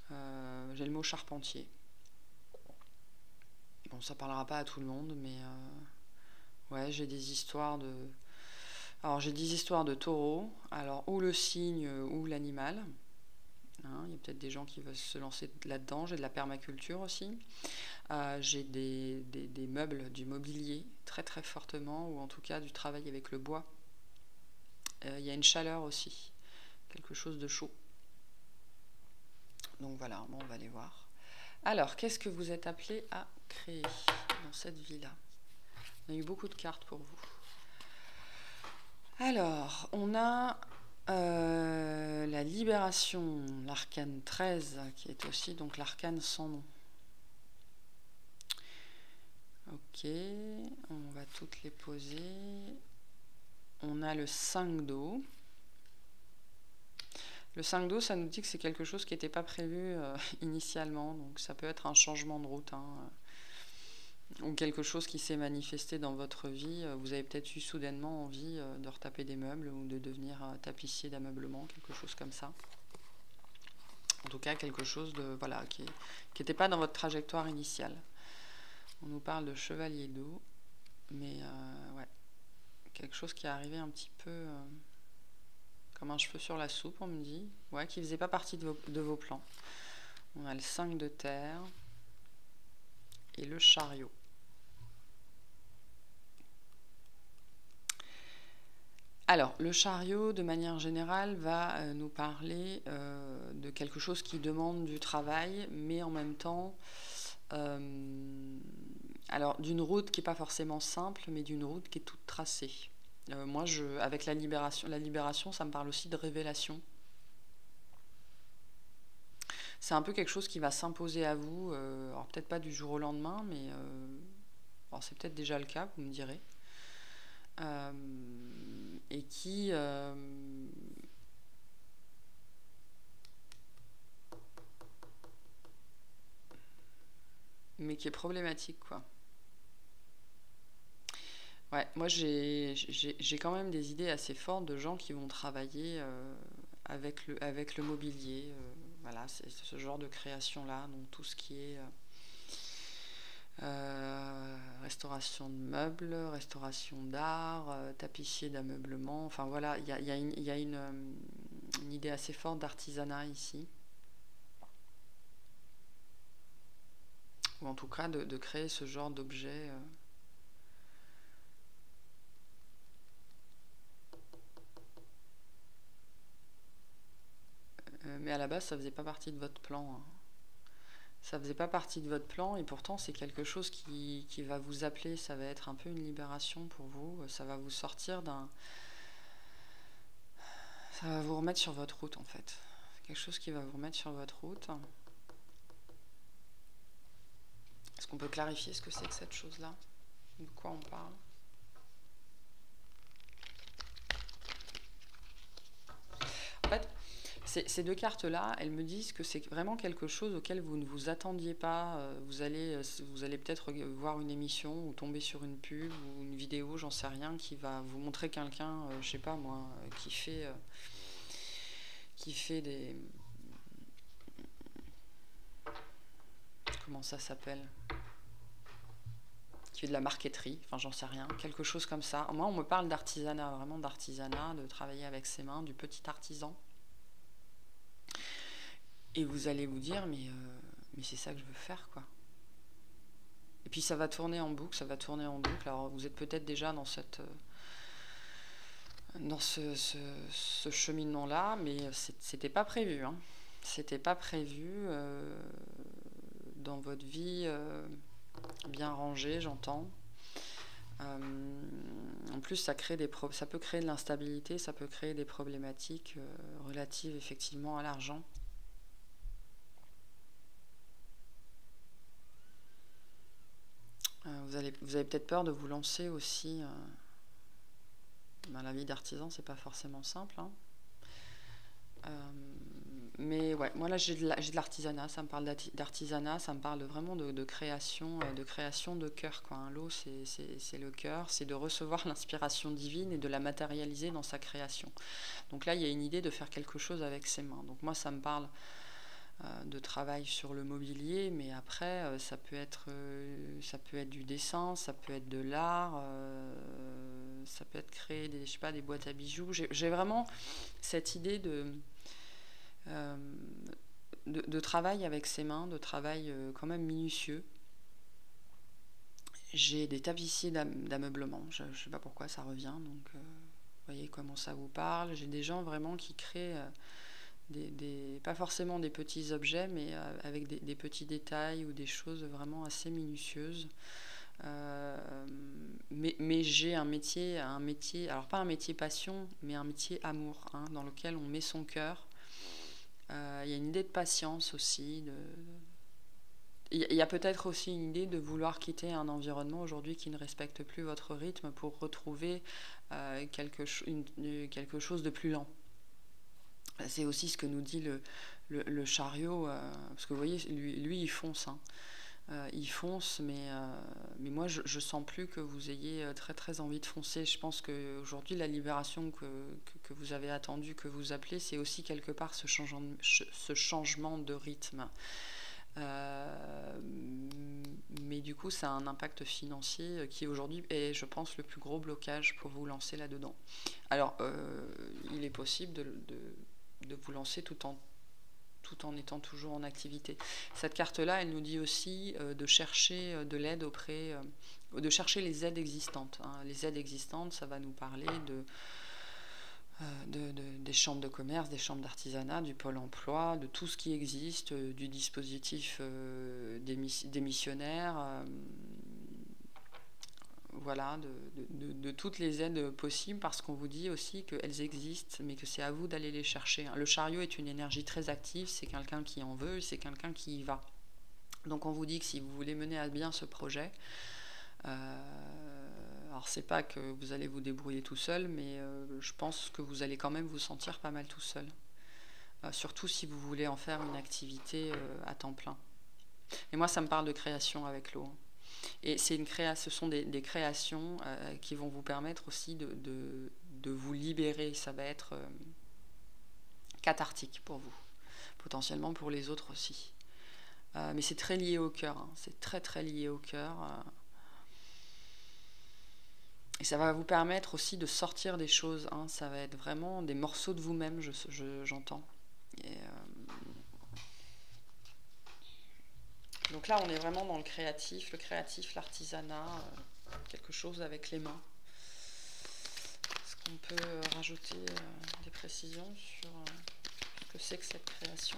J'ai le mot charpentier. Bon, ça parlera pas à tout le monde, mais ouais, j'ai des histoires de... Alors, j'ai des histoires de taureaux, alors ou le cygne ou l'animal. Hein, il y a peut-être des gens qui veulent se lancer là-dedans. J'ai de la permaculture aussi. J'ai des meubles, du mobilier très très fortement, ou en tout cas du travail avec le bois. Il y a une chaleur aussi, quelque chose de chaud. Donc voilà, bon, on va aller voir. Alors, qu'est-ce que vous êtes appelé à créer dans cette vie-là? On a eu beaucoup de cartes pour vous. Alors, on a la libération, l'arcane 13, qui est aussi donc l'arcane sans nom. Ok, on va toutes les poser. On a le 5 d'eau. Le 5 d'eau, ça nous dit que c'est quelque chose qui n'était pas prévu initialement. Donc ça peut être un changement de route, hein, ou quelque chose qui s'est manifesté dans votre vie. Vous avez peut-être eu soudainement envie de retaper des meubles ou de devenir tapissier d'ameublement, quelque chose comme ça. En tout cas, quelque chose de, voilà, qui n'était pas dans votre trajectoire initiale. On nous parle de chevalier d'eau, mais ouais, quelque chose qui est arrivé un petit peu comme un cheveu sur la soupe, on me dit, ouais, qui ne faisait pas partie de vos plans. On a le 5 de terre et le chariot. Alors, le chariot, de manière générale, va nous parler de quelque chose qui demande du travail, mais en même temps, alors d'une route qui n'est pas forcément simple, mais d'une route qui est toute tracée. Moi, avec la libération, ça me parle aussi de révélation. C'est un peu quelque chose qui va s'imposer à vous, alors peut-être pas du jour au lendemain, mais c'est peut-être déjà le cas, vous me direz. Et qui mais qui est problématique, quoi. Ouais, moi j'ai quand même des idées assez fortes de gens qui vont travailler avec le mobilier. Voilà, c'est ce genre de création-là, donc tout ce qui est restauration de meubles, restauration d'art, tapissier d'ameublement, enfin voilà, il y a une idée assez forte d'artisanat ici. Ou en tout cas de créer ce genre d'objet. Mais à la base, ça faisait pas partie de votre plan. Hein. Ça faisait pas partie de votre plan et pourtant c'est quelque chose qui va vous appeler. Ça va être un peu une libération pour vous. Ça va vous sortir d'un... Ça va vous remettre sur votre route en fait. C'est quelque chose qui va vous remettre sur votre route. Est-ce qu'on peut clarifier ce que c'est que cette chose-là? De quoi on parle? En fait, Ces deux cartes-là, elles me disent que c'est vraiment quelque chose auquel vous ne vous attendiez pas. Vous allez peut-être voir une émission ou tomber sur une pub ou une vidéo, j'en sais rien, qui va vous montrer quelqu'un, je sais pas moi, qui fait des... Comment ça s'appelle? Qui fait de la marqueterie, enfin j'en sais rien, quelque chose comme ça. Moi, on me parle d'artisanat, vraiment d'artisanat, de travailler avec ses mains, du petit artisan. Et vous allez vous dire, mais c'est ça que je veux faire, quoi. Et puis ça va tourner en boucle, ça va tourner en boucle. Alors vous êtes peut-être déjà dans ce cheminement-là, mais c'était pas prévu, hein. C'était pas prévu dans votre vie bien rangée, j'entends. En plus, ça peut créer de l'instabilité, ça peut créer des problématiques relatives effectivement à l'argent. Vous avez peut-être peur de vous lancer aussi. La vie d'artisan, c'est pas forcément simple, hein. Mais ouais, moi là j'ai de l'artisanat, ça me parle d'artisanat, ça me parle vraiment de création de cœur, quoi. Hein. L'eau, c'est le cœur, c'est de recevoir l'inspiration divine et de la matérialiser dans sa création. Donc là, il y a une idée de faire quelque chose avec ses mains. Donc moi, ça me parle de travail sur le mobilier, mais après, ça peut être du dessin, ça peut être de l'art, ça peut être créer des, je sais pas, des boîtes à bijoux. J'ai vraiment cette idée de travail avec ses mains, de travail quand même minutieux. J'ai des tapissiers d'ameublement, je ne sais pas pourquoi ça revient, donc vous voyez comment ça vous parle. J'ai des gens vraiment qui créent pas forcément des petits objets, mais avec des petits détails ou des choses vraiment assez minutieuses. Mais j'ai un métier, alors pas un métier passion, mais un métier amour, hein, dans lequel on met son cœur. Il y a une idée de patience aussi. Il y a peut-être aussi une idée de vouloir quitter un environnement aujourd'hui qui ne respecte plus votre rythme pour retrouver quelque chose de plus lent. C'est aussi ce que nous dit le chariot, parce que vous voyez, lui il fonce, hein. Il fonce, mais moi je sens plus que vous ayez très très envie de foncer. Je pense qu'aujourd'hui la libération que vous avez attendue, que vous appelez, c'est aussi quelque part ce changement de rythme. Mais du coup ça a un impact financier qui aujourd'hui est, je pense, le plus gros blocage pour vous lancer là-dedans. Alors il est possible de vous lancer tout en étant toujours en activité. Cette carte-là, elle nous dit aussi de chercher de l'aide de chercher les aides existantes. Hein. Les aides existantes, ça va nous parler des chambres de commerce, des chambres d'artisanat, du pôle emploi, de tout ce qui existe, du dispositif des missionnaires, voilà, de toutes les aides possibles, parce qu'on vous dit aussi qu'elles existent, mais que c'est à vous d'aller les chercher. Le chariot est une énergie très active, c'est quelqu'un qui en veut, c'est quelqu'un qui y va. Donc on vous dit que si vous voulez mener à bien ce projet, alors c'est pas que vous allez vous débrouiller tout seul, mais je pense que vous allez quand même vous sentir pas mal tout seul. Surtout si vous voulez en faire une activité à temps plein. Et moi ça me parle de création avec l'eau. Et ce sont des créations qui vont vous permettre aussi de vous libérer. Ça va être cathartique pour vous, potentiellement pour les autres aussi. Mais c'est très lié au cœur, hein. C'est très très lié au cœur. Et ça va vous permettre aussi de sortir des choses, hein. Ça va être vraiment des morceaux de vous-même, j'entends. Donc là, on est vraiment dans le créatif, l'artisanat, quelque chose avec les mains. Est-ce qu'on peut rajouter des précisions sur ce que c'est que cette création?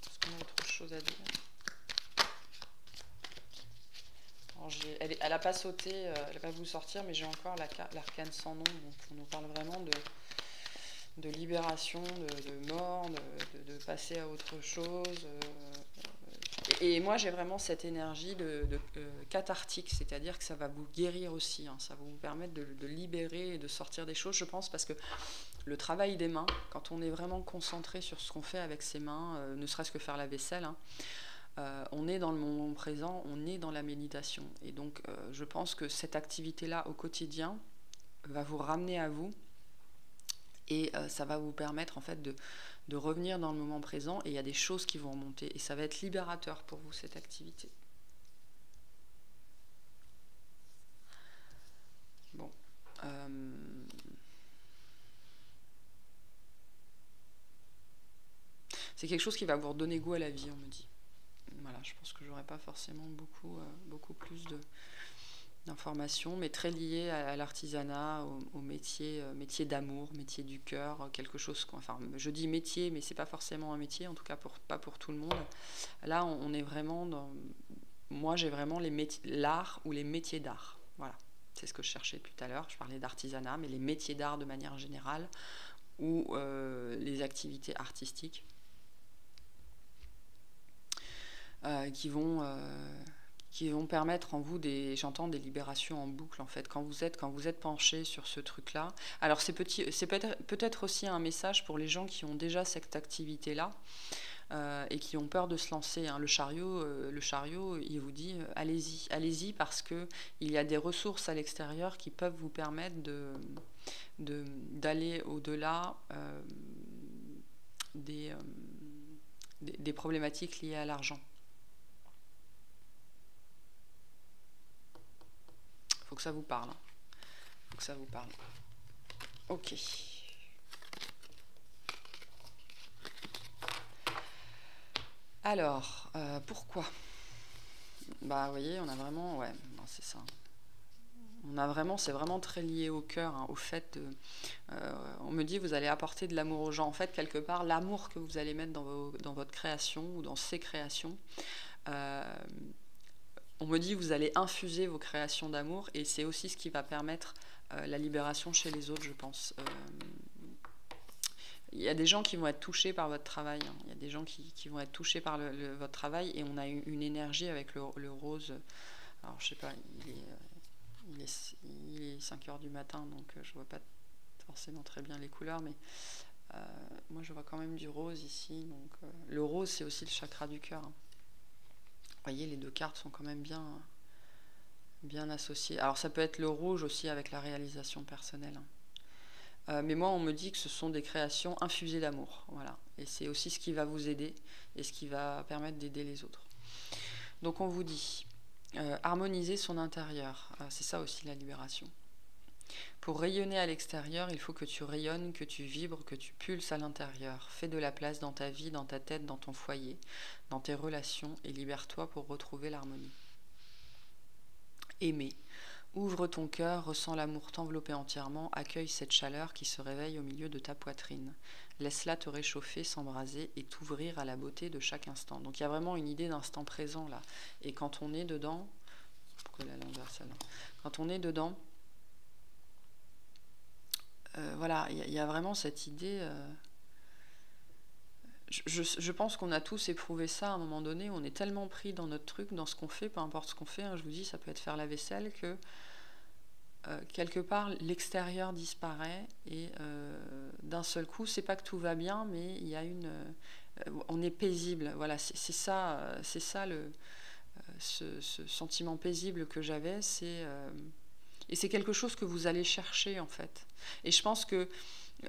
Est-ce qu'on a autre chose à dire? Alors, elle n'a pas sauté, elle n'a pas voulu sortir, mais j'ai encore l'arcane sans nom, donc on nous parle vraiment de libération, de mort, de passer à autre chose. Et moi, j'ai vraiment cette énergie de cathartique, c'est-à-dire que ça va vous guérir aussi, hein, ça va vous permettre de libérer et de sortir des choses, je pense, parce que le travail des mains, quand on est vraiment concentré sur ce qu'on fait avec ses mains, ne serait-ce que faire la vaisselle, hein, on est dans le moment présent, on est dans la méditation. Et donc, je pense que cette activité-là au quotidien va vous ramener à vous et ça va vous permettre en fait de revenir dans le moment présent et il y a des choses qui vont remonter et ça va être libérateur pour vous cette activité. Bon. C'est quelque chose qui va vous redonner goût à la vie, on me dit. Voilà, je pense que j'aurais pas forcément beaucoup plus d'informations, mais très liées à l'artisanat, au métier, métier d'amour, métier du cœur, quelque chose. Enfin, je dis métier, mais c'est pas forcément un métier, en tout cas pas pour tout le monde. Là, on est vraiment dans. Moi, j'ai vraiment l'art ou les métiers d'art. Voilà, c'est ce que je cherchais depuis tout à l'heure. Je parlais d'artisanat, mais les métiers d'art de manière générale ou les activités artistiques qui vont permettre en vous j'entends des libérations en boucle en fait quand vous êtes penché sur ce truc là. Alors c'est peut-être aussi un message pour les gens qui ont déjà cette activité là et qui ont peur de se lancer, hein. Le chariot il vous dit allez-y parce que il y a des ressources à l'extérieur qui peuvent vous permettre d'aller au-delà des problématiques liées à l'argent. Faut que ça vous parle. Faut que ça vous parle. Ok. Alors, pourquoi? Bah, vous voyez, on a vraiment, ouais, non, c'est ça. On a vraiment, c'est vraiment très lié au cœur, hein, au fait de. On me dit, vous allez apporter de l'amour aux gens. En fait, quelque part, l'amour que vous allez mettre dans votre création ou dans ces créations. On me dit vous allez infuser vos créations d'amour et c'est aussi ce qui va permettre la libération chez les autres, je pense. Il y a des gens qui vont être touchés par votre travail, hein. Il y a des gens qui vont être touchés par votre travail et on a une énergie avec le rose. Alors je sais pas, il est 5h du matin donc je vois pas forcément très bien les couleurs mais moi je vois quand même du rose ici. Donc, le rose c'est aussi le chakra du cœur, hein. Vous voyez, les deux cartes sont quand même bien associées. Alors ça peut être le rouge aussi avec la réalisation personnelle, hein. Mais moi on me dit que ce sont des créations infusées d'amour, voilà. Et c'est aussi ce qui va vous aider et ce qui va permettre d'aider les autres. Donc on vous dit harmoniser son intérieur, c'est ça aussi la libération. Pour rayonner à l'extérieur, il faut que tu rayonnes, que tu vibres, que tu pulses à l'intérieur. Fais de la place dans ta vie, dans ta tête, dans ton foyer, dans tes relations et libère-toi pour retrouver l'harmonie. Aimer. Ouvre ton cœur, ressens l'amour t'envelopper entièrement, accueille cette chaleur qui se réveille au milieu de ta poitrine. Laisse-la te réchauffer, s'embraser et t'ouvrir à la beauté de chaque instant. Donc il y a vraiment une idée d'instant présent là. Et quand on est dedans, pourquoi la l'inverse là ? Quand on est dedans, voilà, il y a vraiment cette idée. Je pense qu'on a tous éprouvé ça à un moment donné. On est tellement pris dans notre truc, dans ce qu'on fait, peu importe ce qu'on fait, hein, je vous dis, ça peut être faire la vaisselle, que quelque part l'extérieur disparaît et d'un seul coup, c'est pas que tout va bien, mais il y a on est paisible. Voilà, c'est ça ce sentiment paisible que j'avais, et c'est quelque chose que vous allez chercher en fait. Et je pense que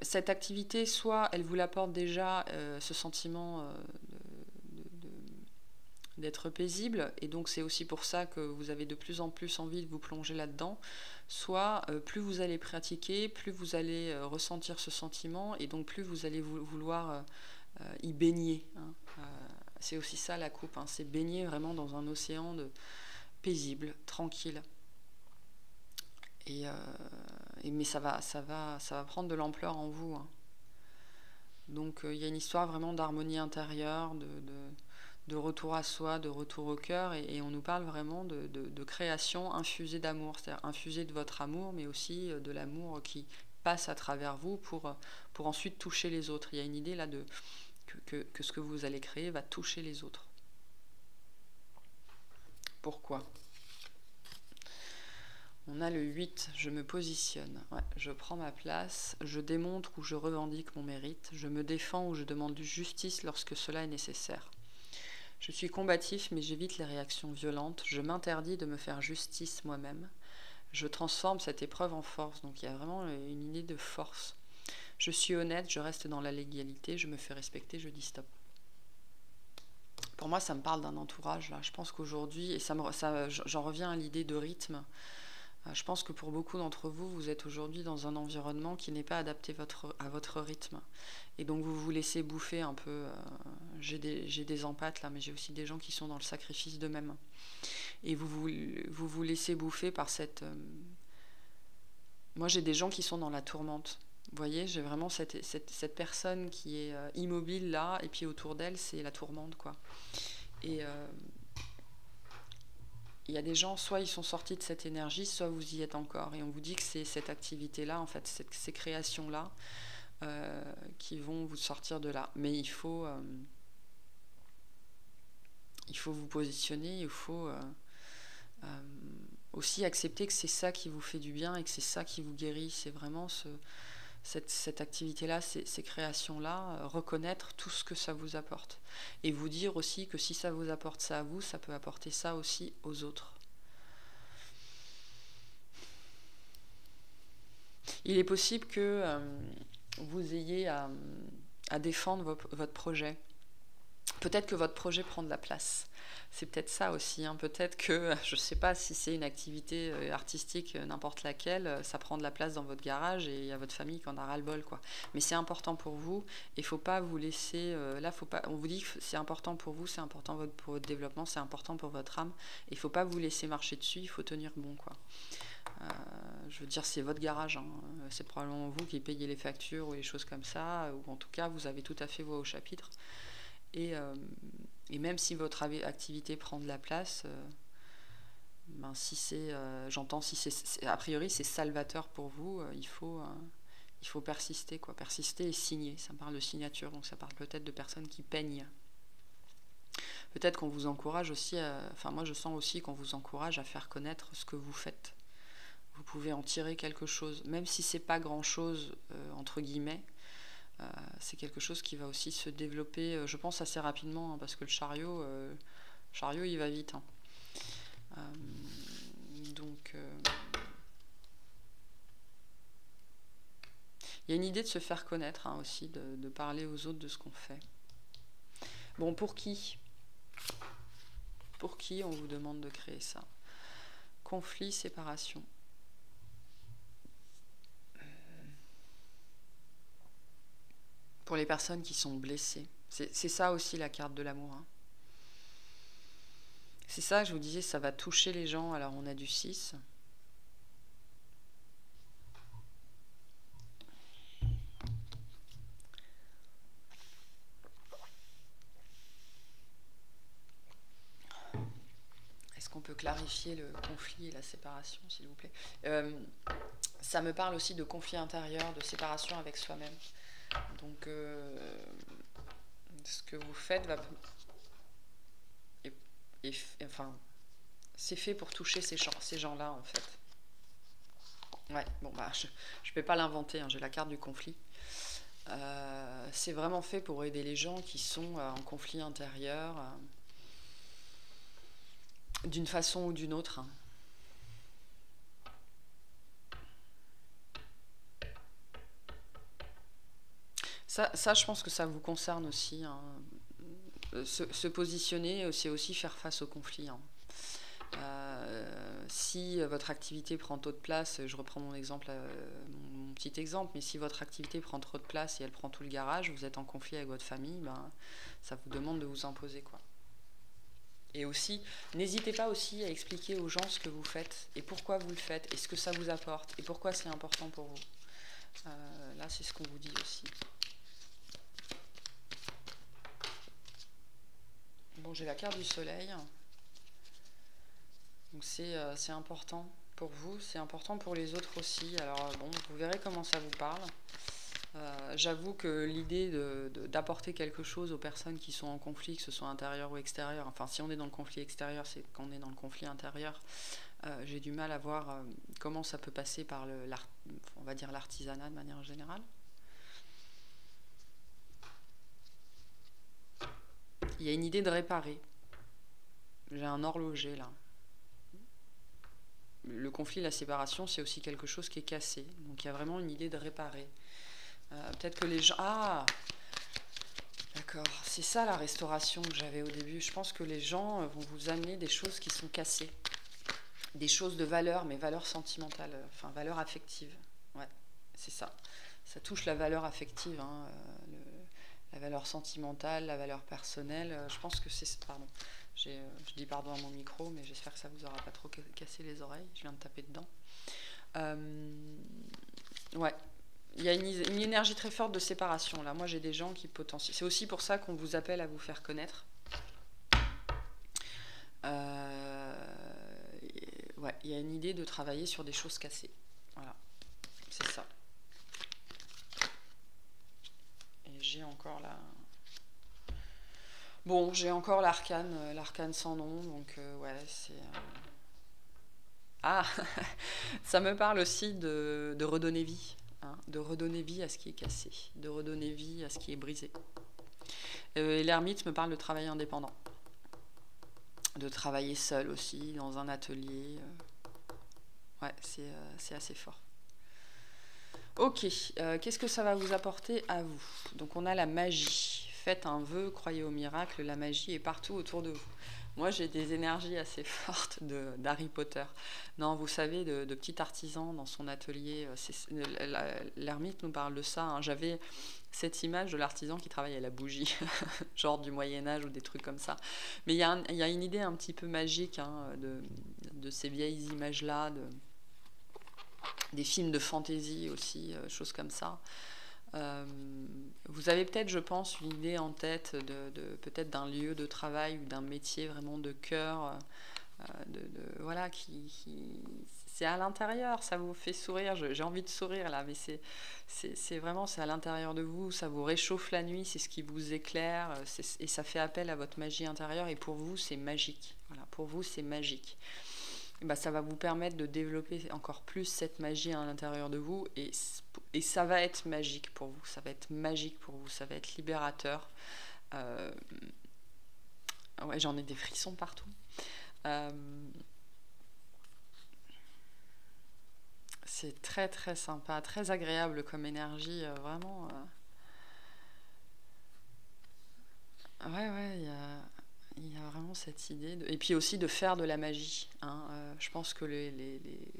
cette activité, soit elle vous apporte déjà ce sentiment d'être paisible, et donc c'est aussi pour ça que vous avez de plus en plus envie de vous plonger là-dedans, soit plus vous allez pratiquer, plus vous allez ressentir ce sentiment, et donc plus vous allez vouloir y baigner, hein. C'est aussi ça la coupe, hein, c'est baigner vraiment dans un océan paisible, tranquille. Mais ça va prendre de l'ampleur en vous, hein. Donc il y a une histoire vraiment d'harmonie intérieure, de retour à soi, de retour au cœur, et on nous parle vraiment de création infusée d'amour, c'est-à-dire infusée de votre amour, mais aussi de l'amour qui passe à travers vous pour ensuite toucher les autres. Il y a une idée là que ce que vous allez créer va toucher les autres. Pourquoi? On a le 8, je me positionne, ouais, je prends ma place, je démontre ou je revendique mon mérite, je me défends ou je demande justice lorsque cela est nécessaire. Je suis combatif mais j'évite les réactions violentes, je m'interdis de me faire justice moi-même, je transforme cette épreuve en force, donc il y a vraiment une idée de force. Je suis honnête, je reste dans la légalité, je me fais respecter, je dis stop. Pour moi, ça me parle d'un entourage, là. Je pense qu'aujourd'hui, et j'en reviens à l'idée de rythme. Je pense que pour beaucoup d'entre vous, vous êtes aujourd'hui dans un environnement qui n'est pas adapté à votre rythme. Et donc vous vous laissez bouffer un peu. J'ai des empathes là, mais j'ai aussi des gens qui sont dans le sacrifice d'eux-mêmes. Et vous laissez bouffer par cette... Moi, j'ai des gens qui sont dans la tourmente. Vous voyez, j'ai vraiment cette personne qui est immobile là, et puis autour d'elle, c'est la tourmente, quoi. Et... il y a des gens, soit ils sont sortis de cette énergie, soit vous y êtes encore. Et on vous dit que c'est cette activité-là, en fait, ces créations-là, qui vont vous sortir de là. Mais il faut vous positionner, il faut aussi accepter que c'est ça qui vous fait du bien et que c'est ça qui vous guérit. C'est vraiment cette activité-là, ces créations-là, reconnaître tout ce que ça vous apporte. Et vous dire aussi que si ça vous apporte ça à vous, ça peut apporter ça aussi aux autres. Il est possible que vous ayez à défendre votre projet. Peut-être que votre projet prend de la place. C'est peut-être ça aussi. Hein. Peut-être que, je ne sais pas si c'est une activité artistique, n'importe laquelle, ça prend de la place dans votre garage et il y a votre famille qui en a ras-le-bol, quoi. Mais c'est important pour vous et il ne faut pas vous laisser... faut pas, on vous dit que c'est important pour vous, c'est important pour votre développement, c'est important pour votre âme. Il ne faut pas vous laisser marcher dessus, il faut tenir bon, quoi. Je veux dire, c'est votre garage, hein. C'est probablement vous qui payez les factures ou les choses comme ça, ou en tout cas, vous avez tout à fait voix au chapitre. Et même si votre activité prend de la place, si c'est, j'entends, si c'est, a priori, c'est salvateur pour vous, il faut persister, quoi. Persister et signer. Ça parle de signature, donc ça parle peut-être de personnes qui peignent. Peut-être qu'on vous encourage aussi, moi je sens aussi qu'on vous encourage à faire connaître ce que vous faites. Vous pouvez en tirer quelque chose, même si c'est pas grand-chose, entre guillemets. C'est quelque chose qui va aussi se développer, je pense, assez rapidement, hein, parce que le chariot, il va vite. Hein. Il y a une idée de se faire connaître, hein, aussi, de parler aux autres de ce qu'on fait. Bon, pour qui on vous demande de créer ça? Conflit, séparation. Pour les personnes qui sont blessées. C'est ça aussi la carte de l'amour. Hein. C'est ça, je vous disais, ça va toucher les gens. Alors on a du 6. Est-ce qu'on peut clarifier le conflit et la séparation, s'il vous plaît? Ça me parle aussi de conflit intérieur, de séparation avec soi-même. Donc, ce que vous faites va... c'est fait pour toucher ces gens-là, en fait. Ouais, bon, je ne vais pas l'inventer, hein, j'ai la carte du conflit. C'est vraiment fait pour aider les gens qui sont en conflit intérieur, d'une façon ou d'une autre. Hein. Ça, je pense que ça vous concerne aussi. Hein. Se positionner, c'est aussi faire face au conflit. Hein. Si votre activité prend trop de place, je reprends mon exemple, mon petit exemple, mais si votre activité prend trop de place et elle prend tout le garage, vous êtes en conflit avec votre famille, ça vous demande de vous imposer, quoi. Et aussi, n'hésitez pas aussi à expliquer aux gens ce que vous faites et pourquoi vous le faites et ce que ça vous apporte et pourquoi c'est important pour vous. Là, c'est ce qu'on vous dit aussi. Bon, j'ai la carte du soleil. Donc c'est important pour vous, c'est important pour les autres aussi. Alors bon, vous verrez comment ça vous parle. J'avoue que l'idée d'apporter quelque chose aux personnes qui sont en conflit, que ce soit intérieur ou extérieur, enfin si on est dans le conflit extérieur, c'est qu'on est dans le conflit intérieur, j'ai du mal à voir comment ça peut passer par on va dire l'artisanat de manière générale. Il y a une idée de réparer. J'ai un horloger là. Le conflit, la séparation, c'est aussi quelque chose qui est cassé. Donc il y a vraiment une idée de réparer. Peut-être que les gens... Ah, d'accord. C'est ça la restauration que j'avais au début. Je pense que les gens vont vous amener des choses qui sont cassées. Des choses de valeur, mais valeur sentimentale, enfin valeur affective. Ouais, c'est ça. Ça touche la valeur affective, hein, la valeur sentimentale, la valeur personnelle. Je pense que c'est... Pardon. Je dis pardon à mon micro, mais j'espère que ça vous aura pas trop cassé les oreilles. Je viens de taper dedans. Ouais. Il y a une énergie très forte de séparation. Là, moi, j'ai des gens qui potentiellement... C'est aussi pour ça qu'on vous appelle à vous faire connaître. Ouais, il y a une idée de travailler sur des choses cassées. Voilà, c'est ça. Et j'ai encore la... Bon, j'ai encore l'arcane sans nom, donc ouais, c'est... Ah, ça me parle aussi de redonner vie, hein, de redonner vie à ce qui est cassé, de redonner vie à ce qui est brisé. Et l'ermite me parle de travail indépendant, de travailler seul aussi, dans un atelier. Ouais, c'est assez fort. Ok, qu'est-ce que ça va vous apporter à vous? Donc on a la magie. Faites un vœu, croyez au miracle, la magie est partout autour de vous. Moi j'ai des énergies assez fortes d'Harry Potter. Non, vous savez, de petit artisan dans son atelier. L'ermite nous parle de ça, hein. J'avais cette image de l'artisan qui travaille à la bougie, genre du Moyen-Âge ou des trucs comme ça. Mais il y a une idée un petit peu magique, hein, de ces vieilles images-là, des films de fantasy aussi, choses comme ça. Vous avez peut-être, je pense, une idée en tête peut-être d'un lieu de travail ou d'un métier vraiment de cœur, voilà, c'est à l'intérieur, ça vous fait sourire. J'ai envie de sourire là, mais c'est vraiment, c'est à l'intérieur de vous, ça vous réchauffe la nuit, c'est ce qui vous éclaire, et ça fait appel à votre magie intérieure, et pour vous, c'est magique. Voilà, pour vous, c'est magique. Bah, ça va vous permettre de développer encore plus cette magie à l'intérieur de vous, et ça va être magique pour vous, ça va être magique pour vous, ça va être libérateur. Ouais, j'en ai des frissons partout. C'est très très sympa, très agréable comme énergie, vraiment. Ouais, il y a vraiment cette idée. Et puis aussi de faire de la magie, hein. Je pense que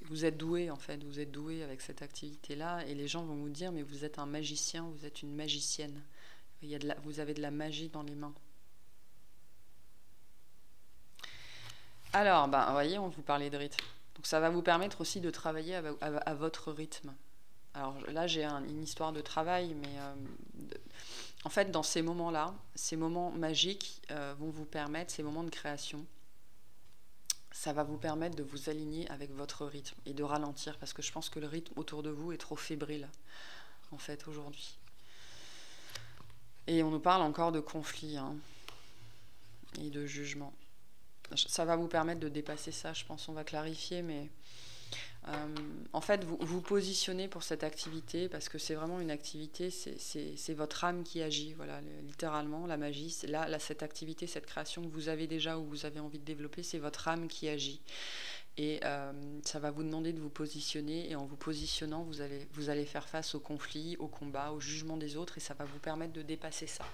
vous êtes doués, en fait, vous êtes doués avec cette activité-là, et les gens vont vous dire, mais vous êtes un magicien, vous êtes une magicienne. Vous avez de la magie dans les mains. Alors, vous voyez, on vous parlait de rythme. Donc ça va vous permettre aussi de travailler à votre rythme. Alors là, j'ai une histoire de travail, mais en fait, dans ces moments-là, ces moments magiques vont vous permettre, ces moments de création, ça va vous permettre de vous aligner avec votre rythme et de ralentir, parce que je pense que le rythme autour de vous est trop fébrile, en fait, aujourd'hui. Et on nous parle encore de conflit, hein, et de jugement. Ça va vous permettre de dépasser ça, je pense, on va clarifier, mais en fait, vous positionnez pour cette activité, parce que c'est vraiment une activité, c'est votre âme qui agit, voilà, littéralement, la magie, c'est là, cette activité, cette création que vous avez déjà ou vous avez envie de développer, c'est votre âme qui agit. Et ça va vous demander de vous positionner, et en vous positionnant, vous allez faire face au conflit, au combat, au jugement des autres, et ça va vous permettre de dépasser ça.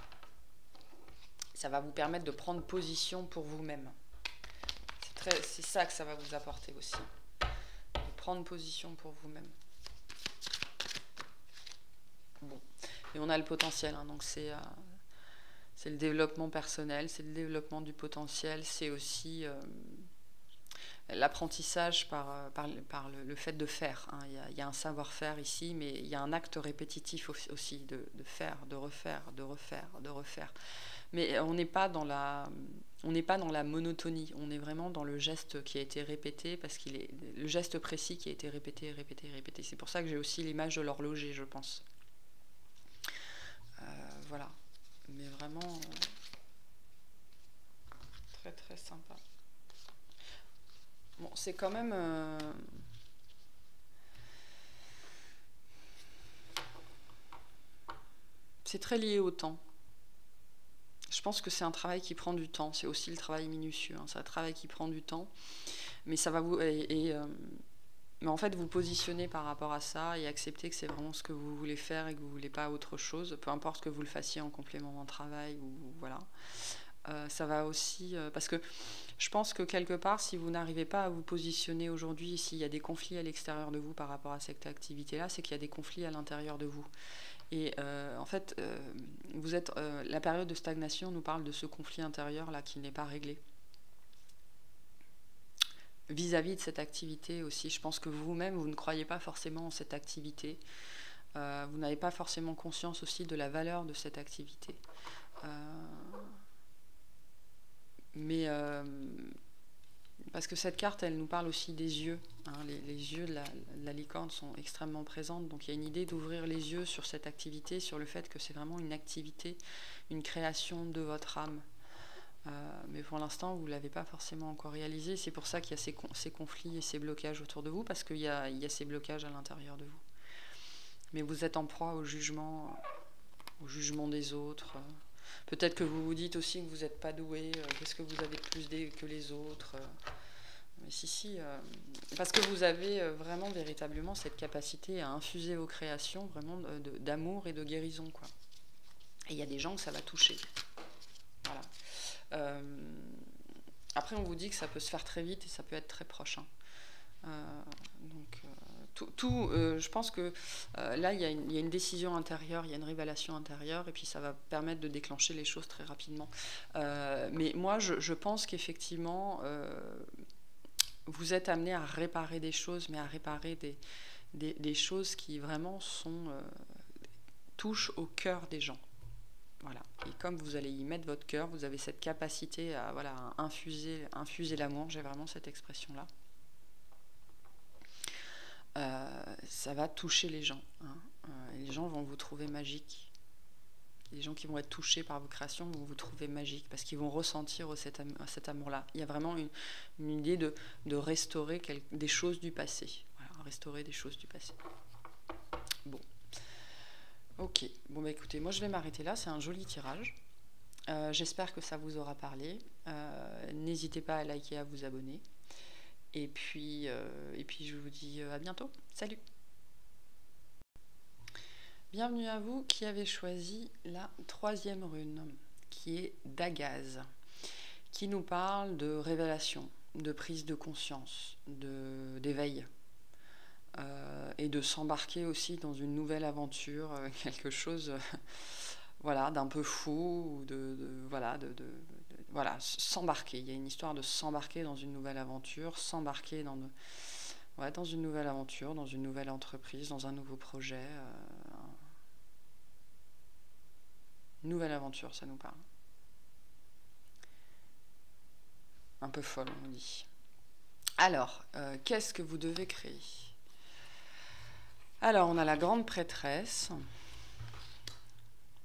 Ça va vous permettre de prendre position pour vous-même. C'est ça que ça va vous apporter aussi. De prendre position pour vous-même. Bon. Et on a le potentiel, hein, donc c'est le développement personnel, c'est le développement du potentiel, c'est aussi l'apprentissage par le fait de faire, hein. Il y a un savoir-faire ici, mais il y a un acte répétitif aussi, de faire, de refaire, de refaire, de refaire. Mais on n'est pas dans la monotonie, on est vraiment dans le geste qui a été répété, parce qu'il est le geste précis qui a été répété, répété, répété. C'est pour ça que j'ai aussi l'image de l'horloger, je pense. voilà. Mais vraiment très très sympa. Bon, c'est quand même... c'est très lié au temps. Je pense que c'est un travail qui prend du temps. C'est aussi le travail minutieux. Hein. C'est un travail qui prend du temps. Mais ça va vous... mais en fait, vous positionnez par rapport à ça et accepter que c'est vraiment ce que vous voulez faire et que vous ne voulez pas autre chose. Peu importe que vous le fassiez en complément d'un travail ou voilà. Ça va aussi... parce que je pense que quelque part, si vous n'arrivez pas à vous positionner aujourd'hui, s'il y a des conflits à l'extérieur de vous par rapport à cette activité-là, c'est qu'il y a des conflits à l'intérieur de vous. Et en fait, vous êtes, la période de stagnation nous parle de ce conflit intérieur-là qui n'est pas réglé. Vis-à-vis de cette activité aussi, je pense que vous-même, vous ne croyez pas forcément en cette activité. Vous n'avez pas forcément conscience aussi de la valeur de cette activité. Mais parce que cette carte, elle nous parle aussi des yeux. Hein, les yeux de la licorne sont extrêmement présentes. Donc il y a une idée d'ouvrir les yeux sur cette activité, sur le fait que c'est vraiment une activité, une création de votre âme. Mais pour l'instant, vous ne l'avez pas forcément encore réalisé. C'est pour ça qu'il y a ces conflits et ces blocages autour de vous, parce qu'il y a ces blocages à l'intérieur de vous. Mais vous êtes en proie au jugement des autres. Peut-être que vous vous dites aussi que vous n'êtes pas doué, qu'est-ce que vous avez de plus que les autres. Mais si, parce que vous avez vraiment véritablement cette capacité à infuser vos créations vraiment d'amour et de guérison, quoi. Et il y a des gens que ça va toucher. Voilà. Après, on vous dit que ça peut se faire très vite et ça peut être très proche. Hein. Donc, je pense que là, il y a une décision intérieure, il y a une révélation intérieure, et puis ça va permettre de déclencher les choses très rapidement. Mais moi, je pense qu'effectivement, vous êtes amené à réparer des choses, mais à réparer des choses qui vraiment touchent au cœur des gens. Voilà. Et comme vous allez y mettre votre cœur, vous avez cette capacité à, voilà, à infuser l'amour, j'ai vraiment cette expression-là. Ça va toucher les gens. Hein. Les gens vont vous trouver magique. Les gens qui vont être touchés par vos créations vont vous trouver magique parce qu'ils vont ressentir cet amour-là. Il y a vraiment une idée de restaurer des choses du passé. Voilà, restaurer des choses du passé. Bon. Ok. Bon, bah écoutez, moi je vais m'arrêter là. C'est un joli tirage. J'espère que ça vous aura parlé. N'hésitez pas à liker, à vous abonner. Et puis je vous dis à bientôt. Salut! Bienvenue à vous qui avez choisi la 3e rune, qui est Dagaz, qui nous parle de révélation, de prise de conscience, d'éveil, et de s'embarquer aussi dans une nouvelle aventure, quelque chose voilà, d'un peu fou, voilà, s'embarquer. Il y a une histoire de s'embarquer dans une nouvelle aventure, s'embarquer dans une nouvelle aventure, dans une nouvelle entreprise, dans un nouveau projet. Nouvelle aventure, ça nous parle. Un peu folle, on dit. Alors, qu'est-ce que vous devez créer? Alors, on a la grande prêtresse.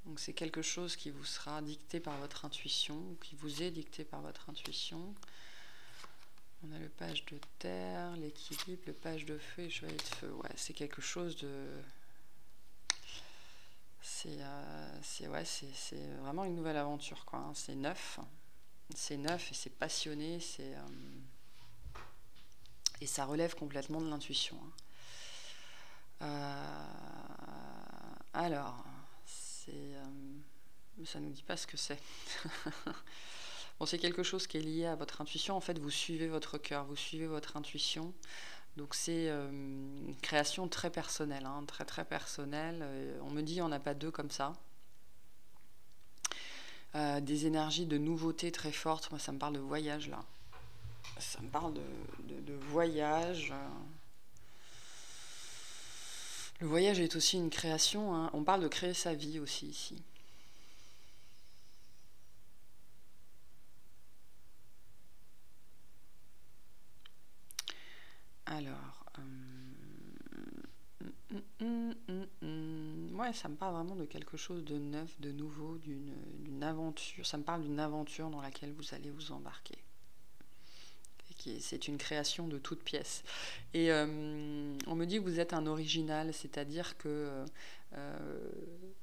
Donc, c'est quelque chose qui vous sera dicté par votre intuition, ou qui vous est dicté par votre intuition. On a le page de terre, l'équilibre, le page de feu et le chevalier de feu. Ouais, c'est quelque chose de... C'est vraiment une nouvelle aventure, quoi. Hein. C'est neuf et c'est passionné, et ça relève complètement de l'intuition. Hein. Alors, ça nous dit pas ce que c'est. Bon, c'est quelque chose qui est lié à votre intuition. En fait, vous suivez votre cœur, vous suivez votre intuition. Donc c'est une création très personnelle, hein, très très personnelle. On me dit il n'y en a pas deux comme ça. Des énergies de nouveauté très fortes. Moi, ça me parle de voyage, là. Ça me parle de voyage. Le voyage est aussi une création. Hein. On parle de créer sa vie aussi, ici. Alors... ouais, ça me parle vraiment de quelque chose de neuf, de nouveau, d'une aventure. Ça me parle d'une aventure dans laquelle vous allez vous embarquer. C'est une création de toutes pièces. Et on me dit que vous êtes un original, c'est-à-dire que,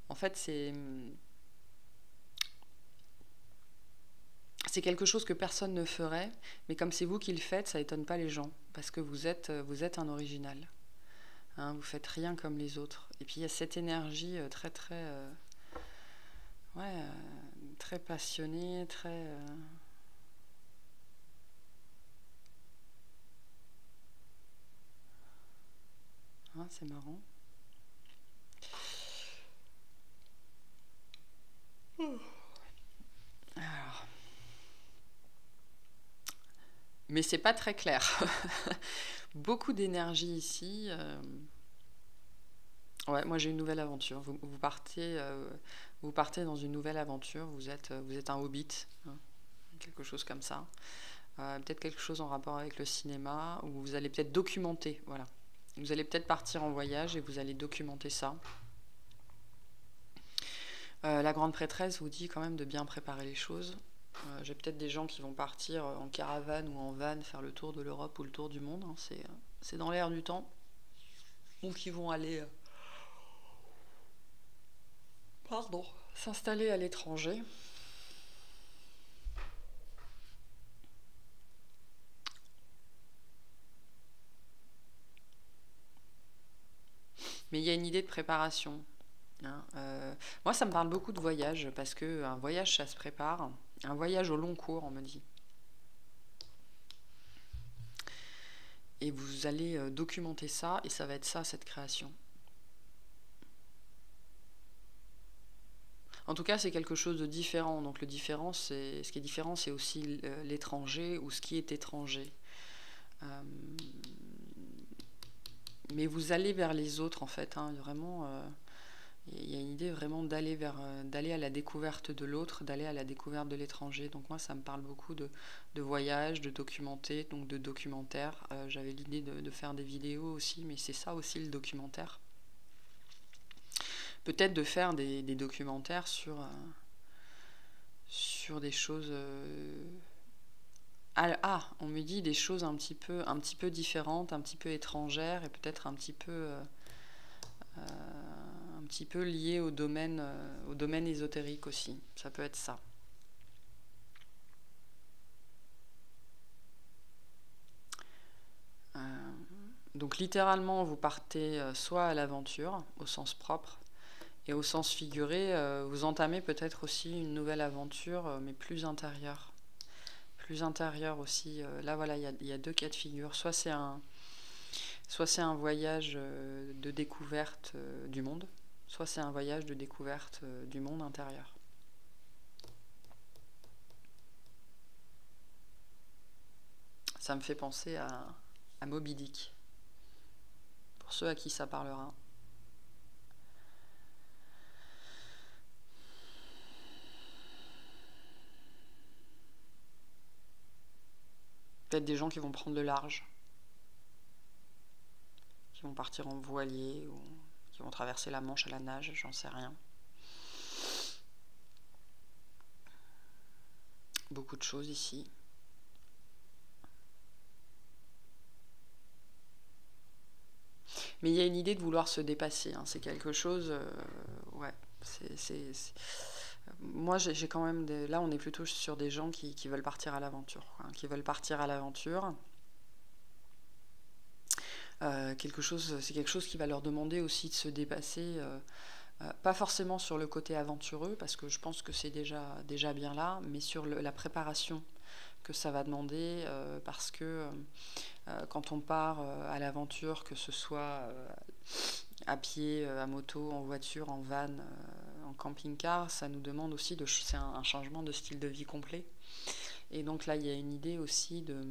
en fait, c'est quelque chose que personne ne ferait, mais comme c'est vous qui le faites, ça étonne pas les gens, parce que vous êtes un original. Hein, vous faites rien comme les autres. Et puis il y a cette énergie très très, ouais, très passionnée, très. Hein, c'est marrant. Alors. Mais c'est pas très clair. Beaucoup d'énergie ici. Ouais, moi j'ai une nouvelle aventure. Vous partez dans une nouvelle aventure. Vous êtes un hobbit, hein, quelque chose comme ça. Peut-être quelque chose en rapport avec le cinéma, où vous allez peut-être documenter. Voilà. Vous allez peut-être partir en voyage et vous allez documenter ça. La grande prêtresse vous dit quand même de bien préparer les choses. J'ai peut-être des gens qui vont partir en caravane ou en van faire le tour de l'Europe ou le tour du monde. Hein, c'est dans l'air du temps. Ou qui vont aller s'installer à l'étranger. Mais il y a une idée de préparation. Hein. Moi, ça me parle beaucoup de voyage, parce qu'un voyage, ça se prépare. Un voyage au long cours, on me dit. Et vous allez documenter ça, et ça va être ça, cette création. En tout cas, c'est quelque chose de différent. Donc, ce qui est différent, c'est aussi l'étranger ou ce qui est étranger. Mais vous allez vers les autres, en fait. Hein, vraiment, il y a une idée vraiment d'aller à la découverte de l'autre, d'aller à la découverte de l'étranger. Donc moi, ça me parle beaucoup de voyage, de documenter, donc de documentaire. J'avais l'idée de faire des vidéos aussi, mais c'est ça aussi le documentaire. Peut-être de faire des documentaires sur des choses. On me dit des choses un petit peu différentes, un petit peu étrangères et peut-être un petit peu liées au domaine ésotérique aussi. Ça peut être ça. Donc littéralement, vous partez soit à l'aventure, au sens propre, et au sens figuré, vous entamez peut-être aussi une nouvelle aventure, mais plus intérieure. Plus intérieure aussi. Là, voilà, il y a deux cas de figure. Soit c'est un voyage de découverte du monde, soit c'est un voyage de découverte du monde intérieur. Ça me fait penser à Moby Dick, pour ceux à qui ça parlera. Peut-être des gens qui vont prendre le large, qui vont partir en voilier ou qui vont traverser la Manche à la nage, j'en sais rien. Beaucoup de choses ici. Mais il y a une idée de vouloir se dépasser. Hein. C'est quelque chose... ouais, moi, j'ai quand même... Là, on est plutôt sur des gens qui veulent partir à l'aventure. Hein, qui veulent partir à l'aventure. C'est quelque chose qui va leur demander aussi de se dépasser... pas forcément sur le côté aventureux, parce que je pense que c'est déjà bien là, mais sur la préparation que ça va demander, parce que quand on part à l'aventure, que ce soit à pied, à moto, en voiture, en van, en camping-car, ça nous demande aussi c'est un changement de style de vie complet. Et donc là, il y a une idée aussi de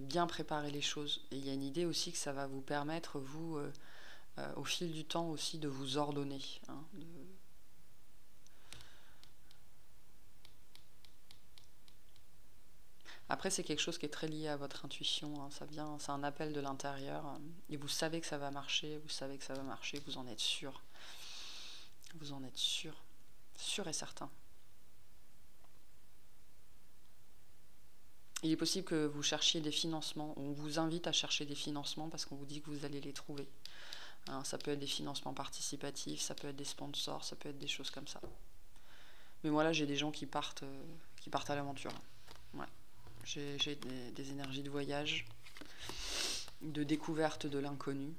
bien préparer les choses. Et il y a une idée aussi que ça va vous permettre, vous, au fil du temps aussi, de vous ordonner. Hein, Après, c'est quelque chose qui est très lié à votre intuition, hein. Ça vient, c'est un appel de l'intérieur. Et vous savez que ça va marcher, vous savez que ça va marcher, vous en êtes sûr. Vous en êtes sûr. Sûr et certain. Il est possible que vous cherchiez des financements. On vous invite à chercher des financements parce qu'on vous dit que vous allez les trouver. Hein, ça peut être des financements participatifs, ça peut être des sponsors, ça peut être des choses comme ça. Mais moi là, j'ai des gens qui partent à l'aventure. Ouais. J'ai des énergies de voyage, de découverte de l'inconnu.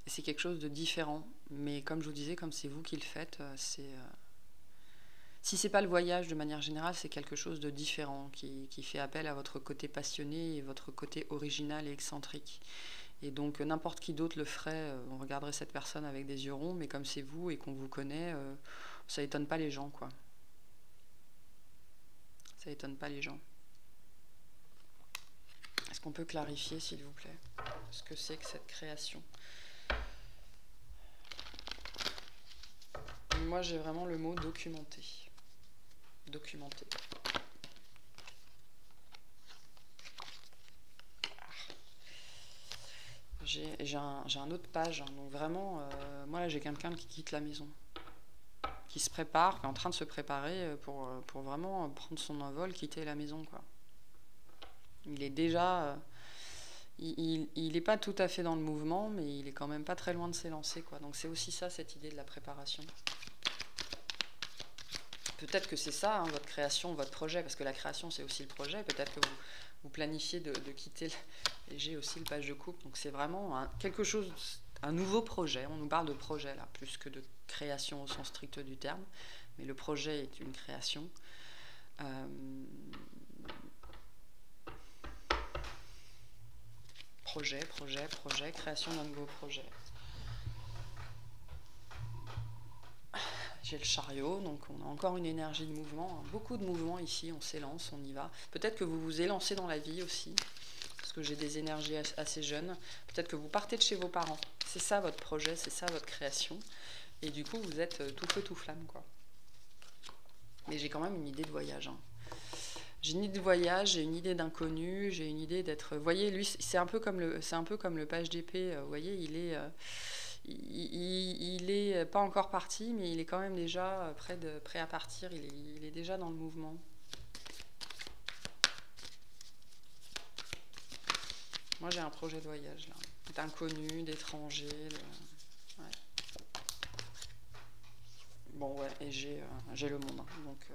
Et c'est quelque chose de différent. Mais comme je vous disais, comme c'est vous qui le faites, si c'est pas le voyage de manière générale, c'est quelque chose de différent qui fait appel à votre côté passionné et votre côté original et excentrique. Et donc n'importe qui d'autre le ferait, on regarderait cette personne avec des yeux ronds, mais comme c'est vous et qu'on vous connaît, ça étonne pas les gens, quoi. Ça étonne pas les gens. Est-ce qu'on peut clarifier, s'il vous plaît, ce que c'est que cette création? Moi, j'ai vraiment le mot documenter. Documenter. J'ai un autre page, hein, donc vraiment, moi là j'ai quelqu'un qui quitte la maison, qui se prépare, qui est en train de se préparer pour vraiment prendre son envol, quitter la maison, quoi. Il est déjà, il n'est pas tout à fait dans le mouvement, mais il est quand même pas très loin de s'élancer, quoi. Donc c'est aussi ça, cette idée de la préparation. Peut-être que c'est ça, hein, votre création, votre projet, parce que la création c'est aussi le projet. Peut-être que vous planifiez de quitter. Et j'ai aussi le page de couple, donc c'est vraiment quelque chose, un nouveau projet. On nous parle de projet là, plus que de création au sens strict du terme, mais le projet est une création. Projet, création d'un nouveau projet. J'ai le chariot, donc on a encore une énergie de mouvement, hein, beaucoup de mouvement ici, on s'élance, on y va. Peut-être que vous vous élancez dans la vie aussi, parce que j'ai des énergies assez jeunes. Peut-être que vous partez de chez vos parents. C'est ça votre projet, c'est ça votre création. Et du coup, vous êtes tout feu, tout flamme, quoi. Mais j'ai quand même une idée de voyage, hein. J'ai une idée de voyage, j'ai une idée d'inconnu, j'ai une idée d'être... Vous voyez, lui, c'est un peu comme le page d'épée. Vous voyez, il est pas encore parti, mais il est quand même déjà prêt à partir. Il est déjà dans le mouvement. Moi, j'ai un projet de voyage, là. D'inconnu, d'étranger. Ouais. Bon, ouais, et j'ai le monde. Donc,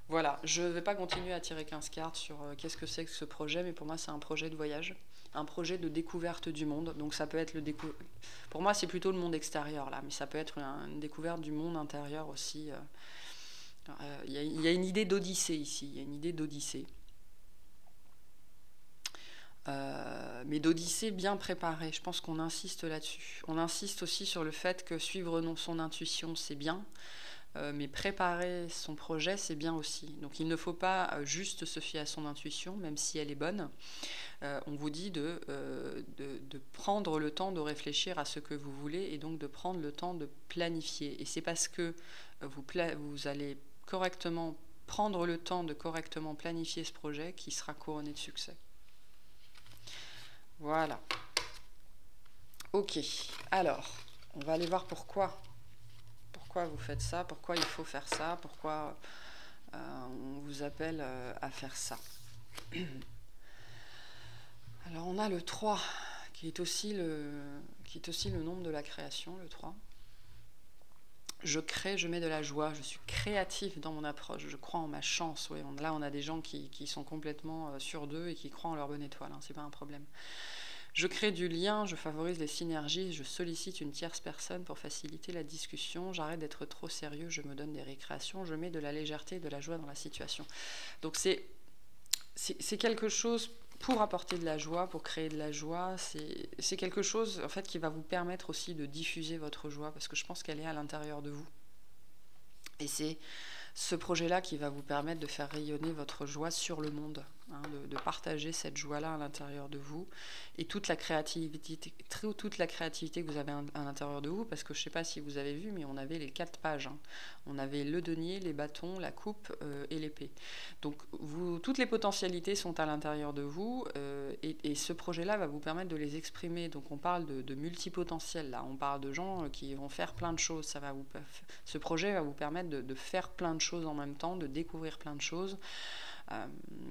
voilà. Je ne vais pas continuer à tirer 15 cartes sur qu'est-ce que c'est que ce projet, mais pour moi, c'est un projet de voyage. Un projet de découverte du monde. Donc, ça peut être pour moi, c'est plutôt le monde extérieur, là. Mais ça peut être une découverte du monde intérieur aussi. Il y a une idée d'odyssée ici. Il y a une idée d'odyssée. Mais d'odyssée bien préparée. Je pense qu'on insiste là-dessus. On insiste aussi sur le fait que suivre son intuition, c'est bien, mais préparer son projet, c'est bien aussi. Donc il ne faut pas juste se fier à son intuition, même si elle est bonne. On vous dit de prendre le temps de réfléchir à ce que vous voulez et donc de prendre le temps de planifier. Et c'est parce que vous allez correctement prendre le temps de correctement planifier ce projet qui sera couronné de succès. Voilà. Ok. Alors, on va aller voir pourquoi. Pourquoi vous faites ça, pourquoi il faut faire ça, pourquoi on vous appelle à faire ça. Alors, on a le 3, qui est aussi le nombre de la création, le 3. Je crée, je mets de la joie, je suis créatif dans mon approche, je crois en ma chance. Oui, là, on a des gens qui sont complètement sur d'eux et qui croient en leur bonne étoile, hein, c'est pas un problème. Je crée du lien, je favorise les synergies, je sollicite une tierce personne pour faciliter la discussion, j'arrête d'être trop sérieux, je me donne des récréations, je mets de la légèreté et de la joie dans la situation. Donc c'est quelque chose pour apporter de la joie, pour créer de la joie, c'est quelque chose en fait qui va vous permettre aussi de diffuser votre joie, parce que je pense qu'elle est à l'intérieur de vous. Et c'est ce projet-là qui va vous permettre de faire rayonner votre joie sur le monde. hein, de partager cette joie-là à l'intérieur de vous et toute la créativité que vous avez à l'intérieur de vous, parce que je ne sais pas si vous avez vu, mais on avait les 4 pages. Hein. On avait le denier, les bâtons, la coupe et l'épée. Donc toutes les potentialités sont à l'intérieur de vous et ce projet-là va vous permettre de les exprimer. Donc on parle de multipotentiel, là. On parle de gens qui vont faire plein de choses. Ce projet va vous permettre de faire plein de choses en même temps, de découvrir plein de choses.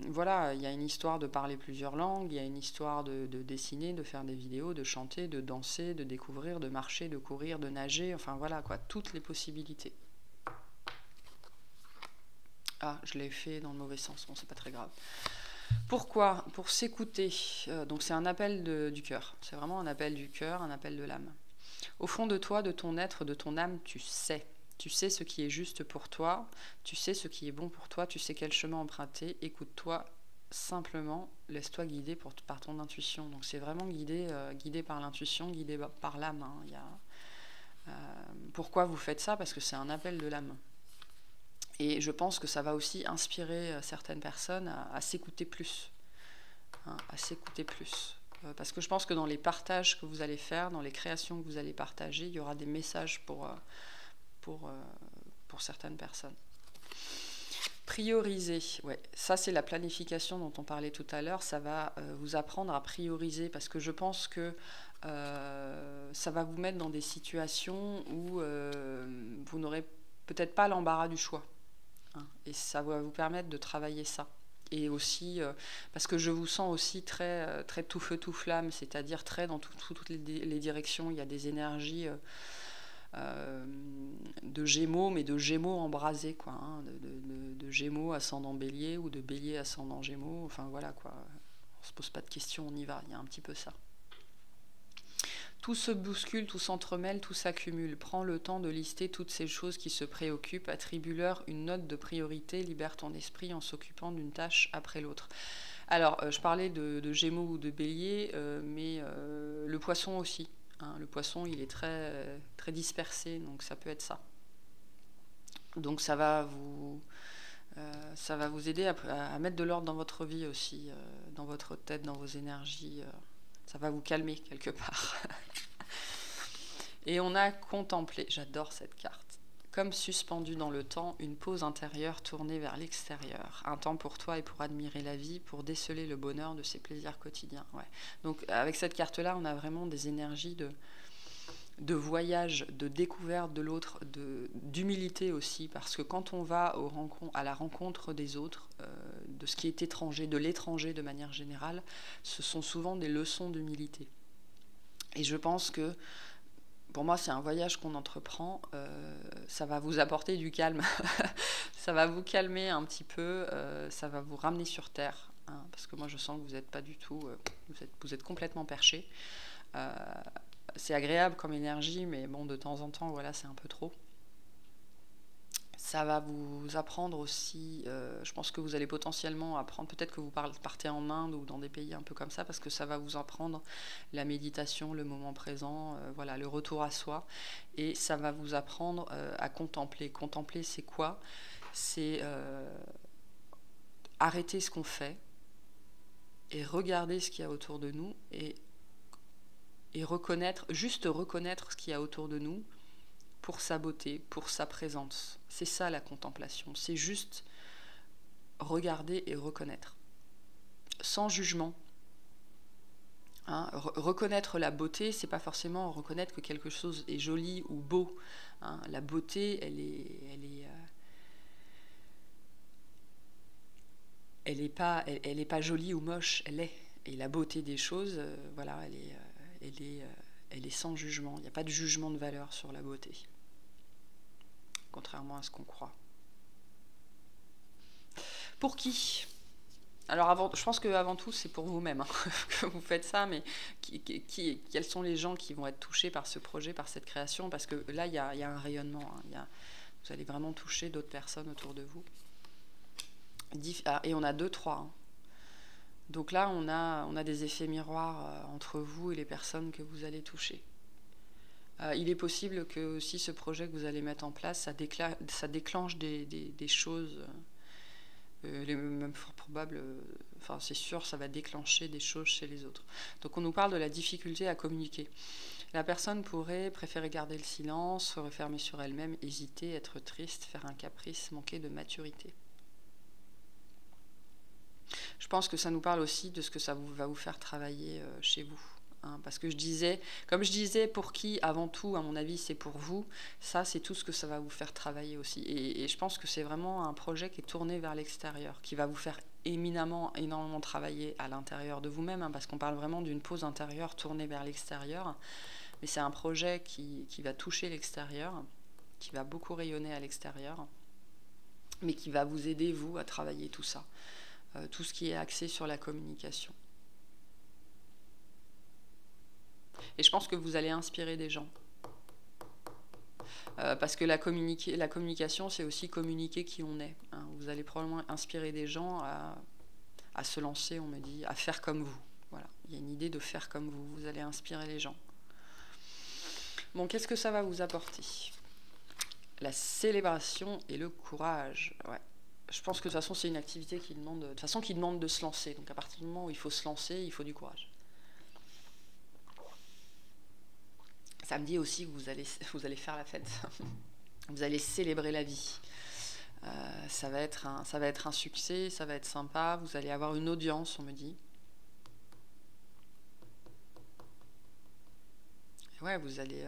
Voilà, il y a une histoire de parler plusieurs langues, il y a une histoire de dessiner, de faire des vidéos, de chanter, de danser, de découvrir, de marcher, de courir, de nager, enfin voilà quoi, toutes les possibilités. Ah, je l'ai fait dans le mauvais sens, bon c'est pas très grave. Pourquoi? Pour s'écouter, donc c'est un appel du cœur, c'est vraiment un appel du cœur, un appel de l'âme. Au fond de toi, de ton être, de ton âme, tu sais. Tu sais ce qui est juste pour toi, tu sais ce qui est bon pour toi, tu sais quel chemin emprunter, écoute-toi simplement, laisse-toi guider par ton intuition. Donc c'est vraiment guidé par l'intuition, guidé par l'âme. Hein. Pourquoi vous faites ça? Parce que c'est un appel de l'âme. Et je pense que ça va aussi inspirer certaines personnes à s'écouter plus. Hein, à s'écouter plus. Parce que je pense que dans les partages que vous allez faire, dans les créations que vous allez partager, il y aura des messages pour certaines personnes. Prioriser, ouais, ça c'est la planification dont on parlait tout à l'heure, ça va vous apprendre à prioriser parce que je pense que ça va vous mettre dans des situations où vous n'aurez peut-être pas l'embarras du choix. Hein, et ça va vous permettre de travailler ça. Et aussi, parce que je vous sens aussi très, très tout feu, tout flamme, c'est-à-dire très dans toutes les directions, il y a des énergies... de Gémeaux, mais de Gémeaux embrasés, quoi, hein, de Gémeaux ascendant Bélier ou de Bélier ascendant Gémeaux, enfin voilà quoi, on se pose pas de questions, on y va, il y a un petit peu ça. Tout se bouscule, tout s'entremêle, tout s'accumule. Prends le temps de lister toutes ces choses qui se préoccupent, attribue-leur une note de priorité, libère ton esprit en s'occupant d'une tâche après l'autre. Alors, je parlais de Gémeaux ou de Bélier, mais le Poisson aussi. Hein, le Poisson, il est très, très dispersé, donc ça peut être ça. Donc ça va vous aider à mettre de l'ordre dans votre vie aussi, dans votre tête, dans vos énergies. Ça va vous calmer quelque part. Et on a contemplé, j'adore cette carte, comme suspendu dans le temps, une pause intérieure tournée vers l'extérieur. Un temps pour toi et pour admirer la vie, pour déceler le bonheur de ses plaisirs quotidiens. Ouais. Donc avec cette carte-là, on a vraiment des énergies de voyage, de découverte de l'autre, d'humilité aussi, parce que quand on va à la rencontre des autres, de ce qui est étranger, de l'étranger de manière générale, ce sont souvent des leçons d'humilité. Et je pense que pour moi, c'est un voyage qu'on entreprend, ça va vous apporter du calme, ça va vous calmer un petit peu, ça va vous ramener sur terre, hein, parce que moi je sens que vous n'êtes pas du tout, vous êtes complètement perché. C'est agréable comme énergie, mais bon, de temps en temps, voilà, c'est un peu trop. Ça va vous apprendre aussi, je pense que vous allez potentiellement apprendre, peut-être que vous partez en Inde ou dans des pays un peu comme ça, parce que ça va vous apprendre la méditation, le moment présent, voilà, le retour à soi, et ça va vous apprendre à contempler. Contempler, c'est quoi? C'est arrêter ce qu'on fait et regarder ce qu'il y a autour de nous et reconnaître, juste reconnaître ce qu'il y a autour de nous, pour sa beauté, pour sa présence. C'est ça la contemplation, c'est juste regarder et reconnaître, sans jugement. Hein, reconnaître la beauté, c'est pas forcément reconnaître que quelque chose est joli ou beau. Hein, la beauté, elle est pas jolie ou moche, elle est. Et la beauté des choses, voilà, elle est sans jugement. Il n'y a pas de jugement de valeur sur la beauté. Contrairement à ce qu'on croit. Pour qui? Alors, je pense qu'avant tout, c'est pour vous-même hein, que vous faites ça, mais quels sont les gens qui vont être touchés par ce projet, par cette création? Parce que là, il y a un rayonnement. Hein, vous allez vraiment toucher d'autres personnes autour de vous. Et on a 2-3. Hein. Donc là, on a des effets miroirs entre vous et les personnes que vous allez toucher. Il est possible que aussi ce projet que vous allez mettre en place, ça déclenche des choses les mêmes fort probables, enfin c'est sûr, ça va déclencher des choses chez les autres. Donc on nous parle de la difficulté à communiquer. La personne pourrait préférer garder le silence, se refermer sur elle-même, hésiter, être triste, faire un caprice, manquer de maturité. Je pense que ça nous parle aussi de ce que ça va vous faire travailler chez vous. Hein, parce que comme je disais, pour qui, avant tout, à mon avis, c'est pour vous, ça, c'est tout ce que ça va vous faire travailler aussi. Et je pense que c'est vraiment un projet qui est tourné vers l'extérieur, qui va vous faire énormément travailler à l'intérieur de vous-même, hein, parce qu'on parle vraiment d'une pause intérieure tournée vers l'extérieur. Mais c'est un projet qui va toucher l'extérieur, qui va beaucoup rayonner à l'extérieur, mais qui va vous aider, vous, à travailler tout ça. Tout ce qui est axé sur la communication. Et je pense que vous allez inspirer des gens. Parce que la communication, c'est aussi communiquer qui on est. Hein. Vous allez probablement inspirer des gens à se lancer, on me dit, à faire comme vous. Voilà. Il y a une idée de faire comme vous. Vous allez inspirer les gens. Bon, qu'est-ce que ça va vous apporter? La célébration et le courage. Ouais. Je pense que de toute façon, c'est une activité qui demande de se lancer. Donc à partir du moment où il faut se lancer, il faut du courage. Ça me dit aussi que vous allez faire la fête. Vous allez célébrer la vie. Ça va être un succès, ça va être sympa. Vous allez avoir une audience, on me dit. Et ouais, vous allez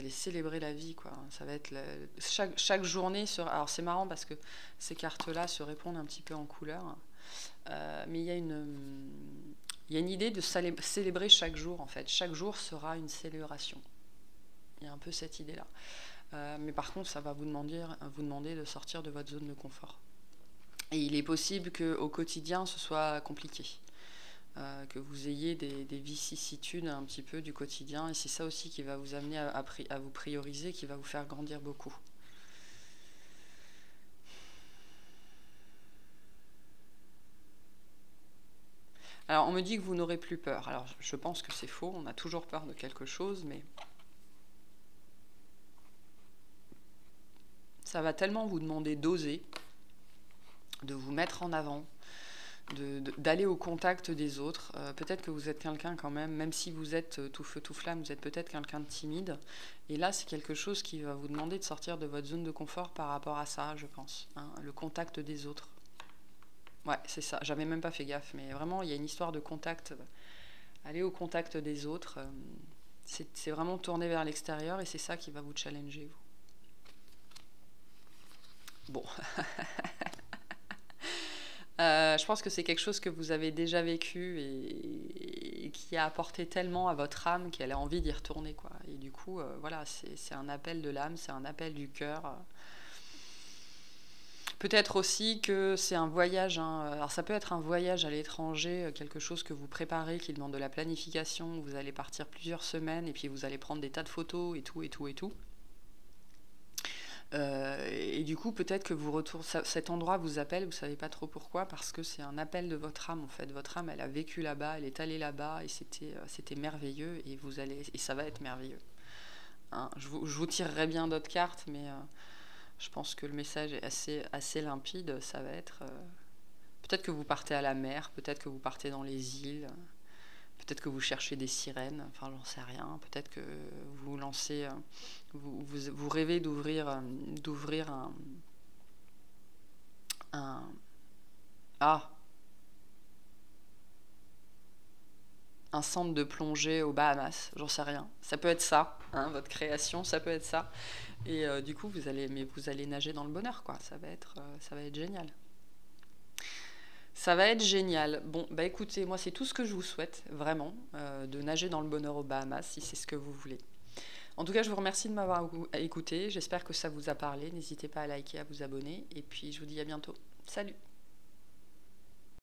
célébrer la vie, quoi. Ça va être chaque journée sera. Alors c'est marrant parce que ces cartes-là se répondent un petit peu en couleur, mais il y a une idée de célébrer chaque jour, en fait. Chaque jour sera une célébration. Il y a un peu cette idée-là. Mais par contre, ça va vous demander de sortir de votre zone de confort. Et il est possible qu'au quotidien, ce soit compliqué. Que vous ayez des vicissitudes un petit peu du quotidien. Et c'est ça aussi qui va vous amener à vous prioriser, qui va vous faire grandir beaucoup. Alors, on me dit que vous n'aurez plus peur. Alors, je pense que c'est faux. On a toujours peur de quelque chose, mais ça va tellement vous demander d'oser, de vous mettre en avant, d'aller au contact des autres. Peut-être que vous êtes quelqu'un quand même si vous êtes tout feu, tout flamme, vous êtes peut-être quelqu'un de timide. Et là, c'est quelque chose qui va vous demander de sortir de votre zone de confort par rapport à ça, je pense. Hein, le contact des autres. Ouais, c'est ça. J'avais même pas fait gaffe, mais vraiment, il y a une histoire de contact. Aller au contact des autres, c'est vraiment tourner vers l'extérieur et c'est ça qui va vous challenger, vous. Bon. Je pense que c'est quelque chose que vous avez déjà vécu et qui a apporté tellement à votre âme qu'elle a envie d'y retourner, quoi. Et du coup, voilà, c'est un appel de l'âme, c'est un appel du cœur. Peut-être aussi que c'est un voyage, hein. Alors ça peut être un voyage à l'étranger, quelque chose que vous préparez, qui demande de la planification, vous allez partir plusieurs semaines et puis vous allez prendre des tas de photos et tout et tout et tout. Et du coup, peut-être que cet endroit vous appelle, vous savez pas trop pourquoi, parce que c'est un appel de votre âme en fait. Votre âme, elle a vécu là-bas, elle est allée là-bas et c'était merveilleux et ça va être merveilleux. Hein, je vous tirerai bien d'autres cartes, mais je pense que le message est assez limpide. Ça va être peut-être que vous partez à la mer, peut-être que vous partez dans les îles. Peut-être que vous cherchez des sirènes, enfin j'en sais rien. Peut-être que vous lancez, vous rêvez d'ouvrir un centre de plongée aux Bahamas, j'en sais rien. Ça peut être ça, hein, votre création, ça peut être ça. Et du coup, vous allez nager dans le bonheur, quoi. Ça va être génial. Ça va être génial. Bon, bah écoutez, moi c'est tout ce que je vous souhaite, vraiment, de nager dans le bonheur aux Bahamas, si c'est ce que vous voulez. En tout cas, je vous remercie de m'avoir écouté. J'espère que ça vous a parlé. N'hésitez pas à liker, à vous abonner. Et puis, je vous dis à bientôt. Salut!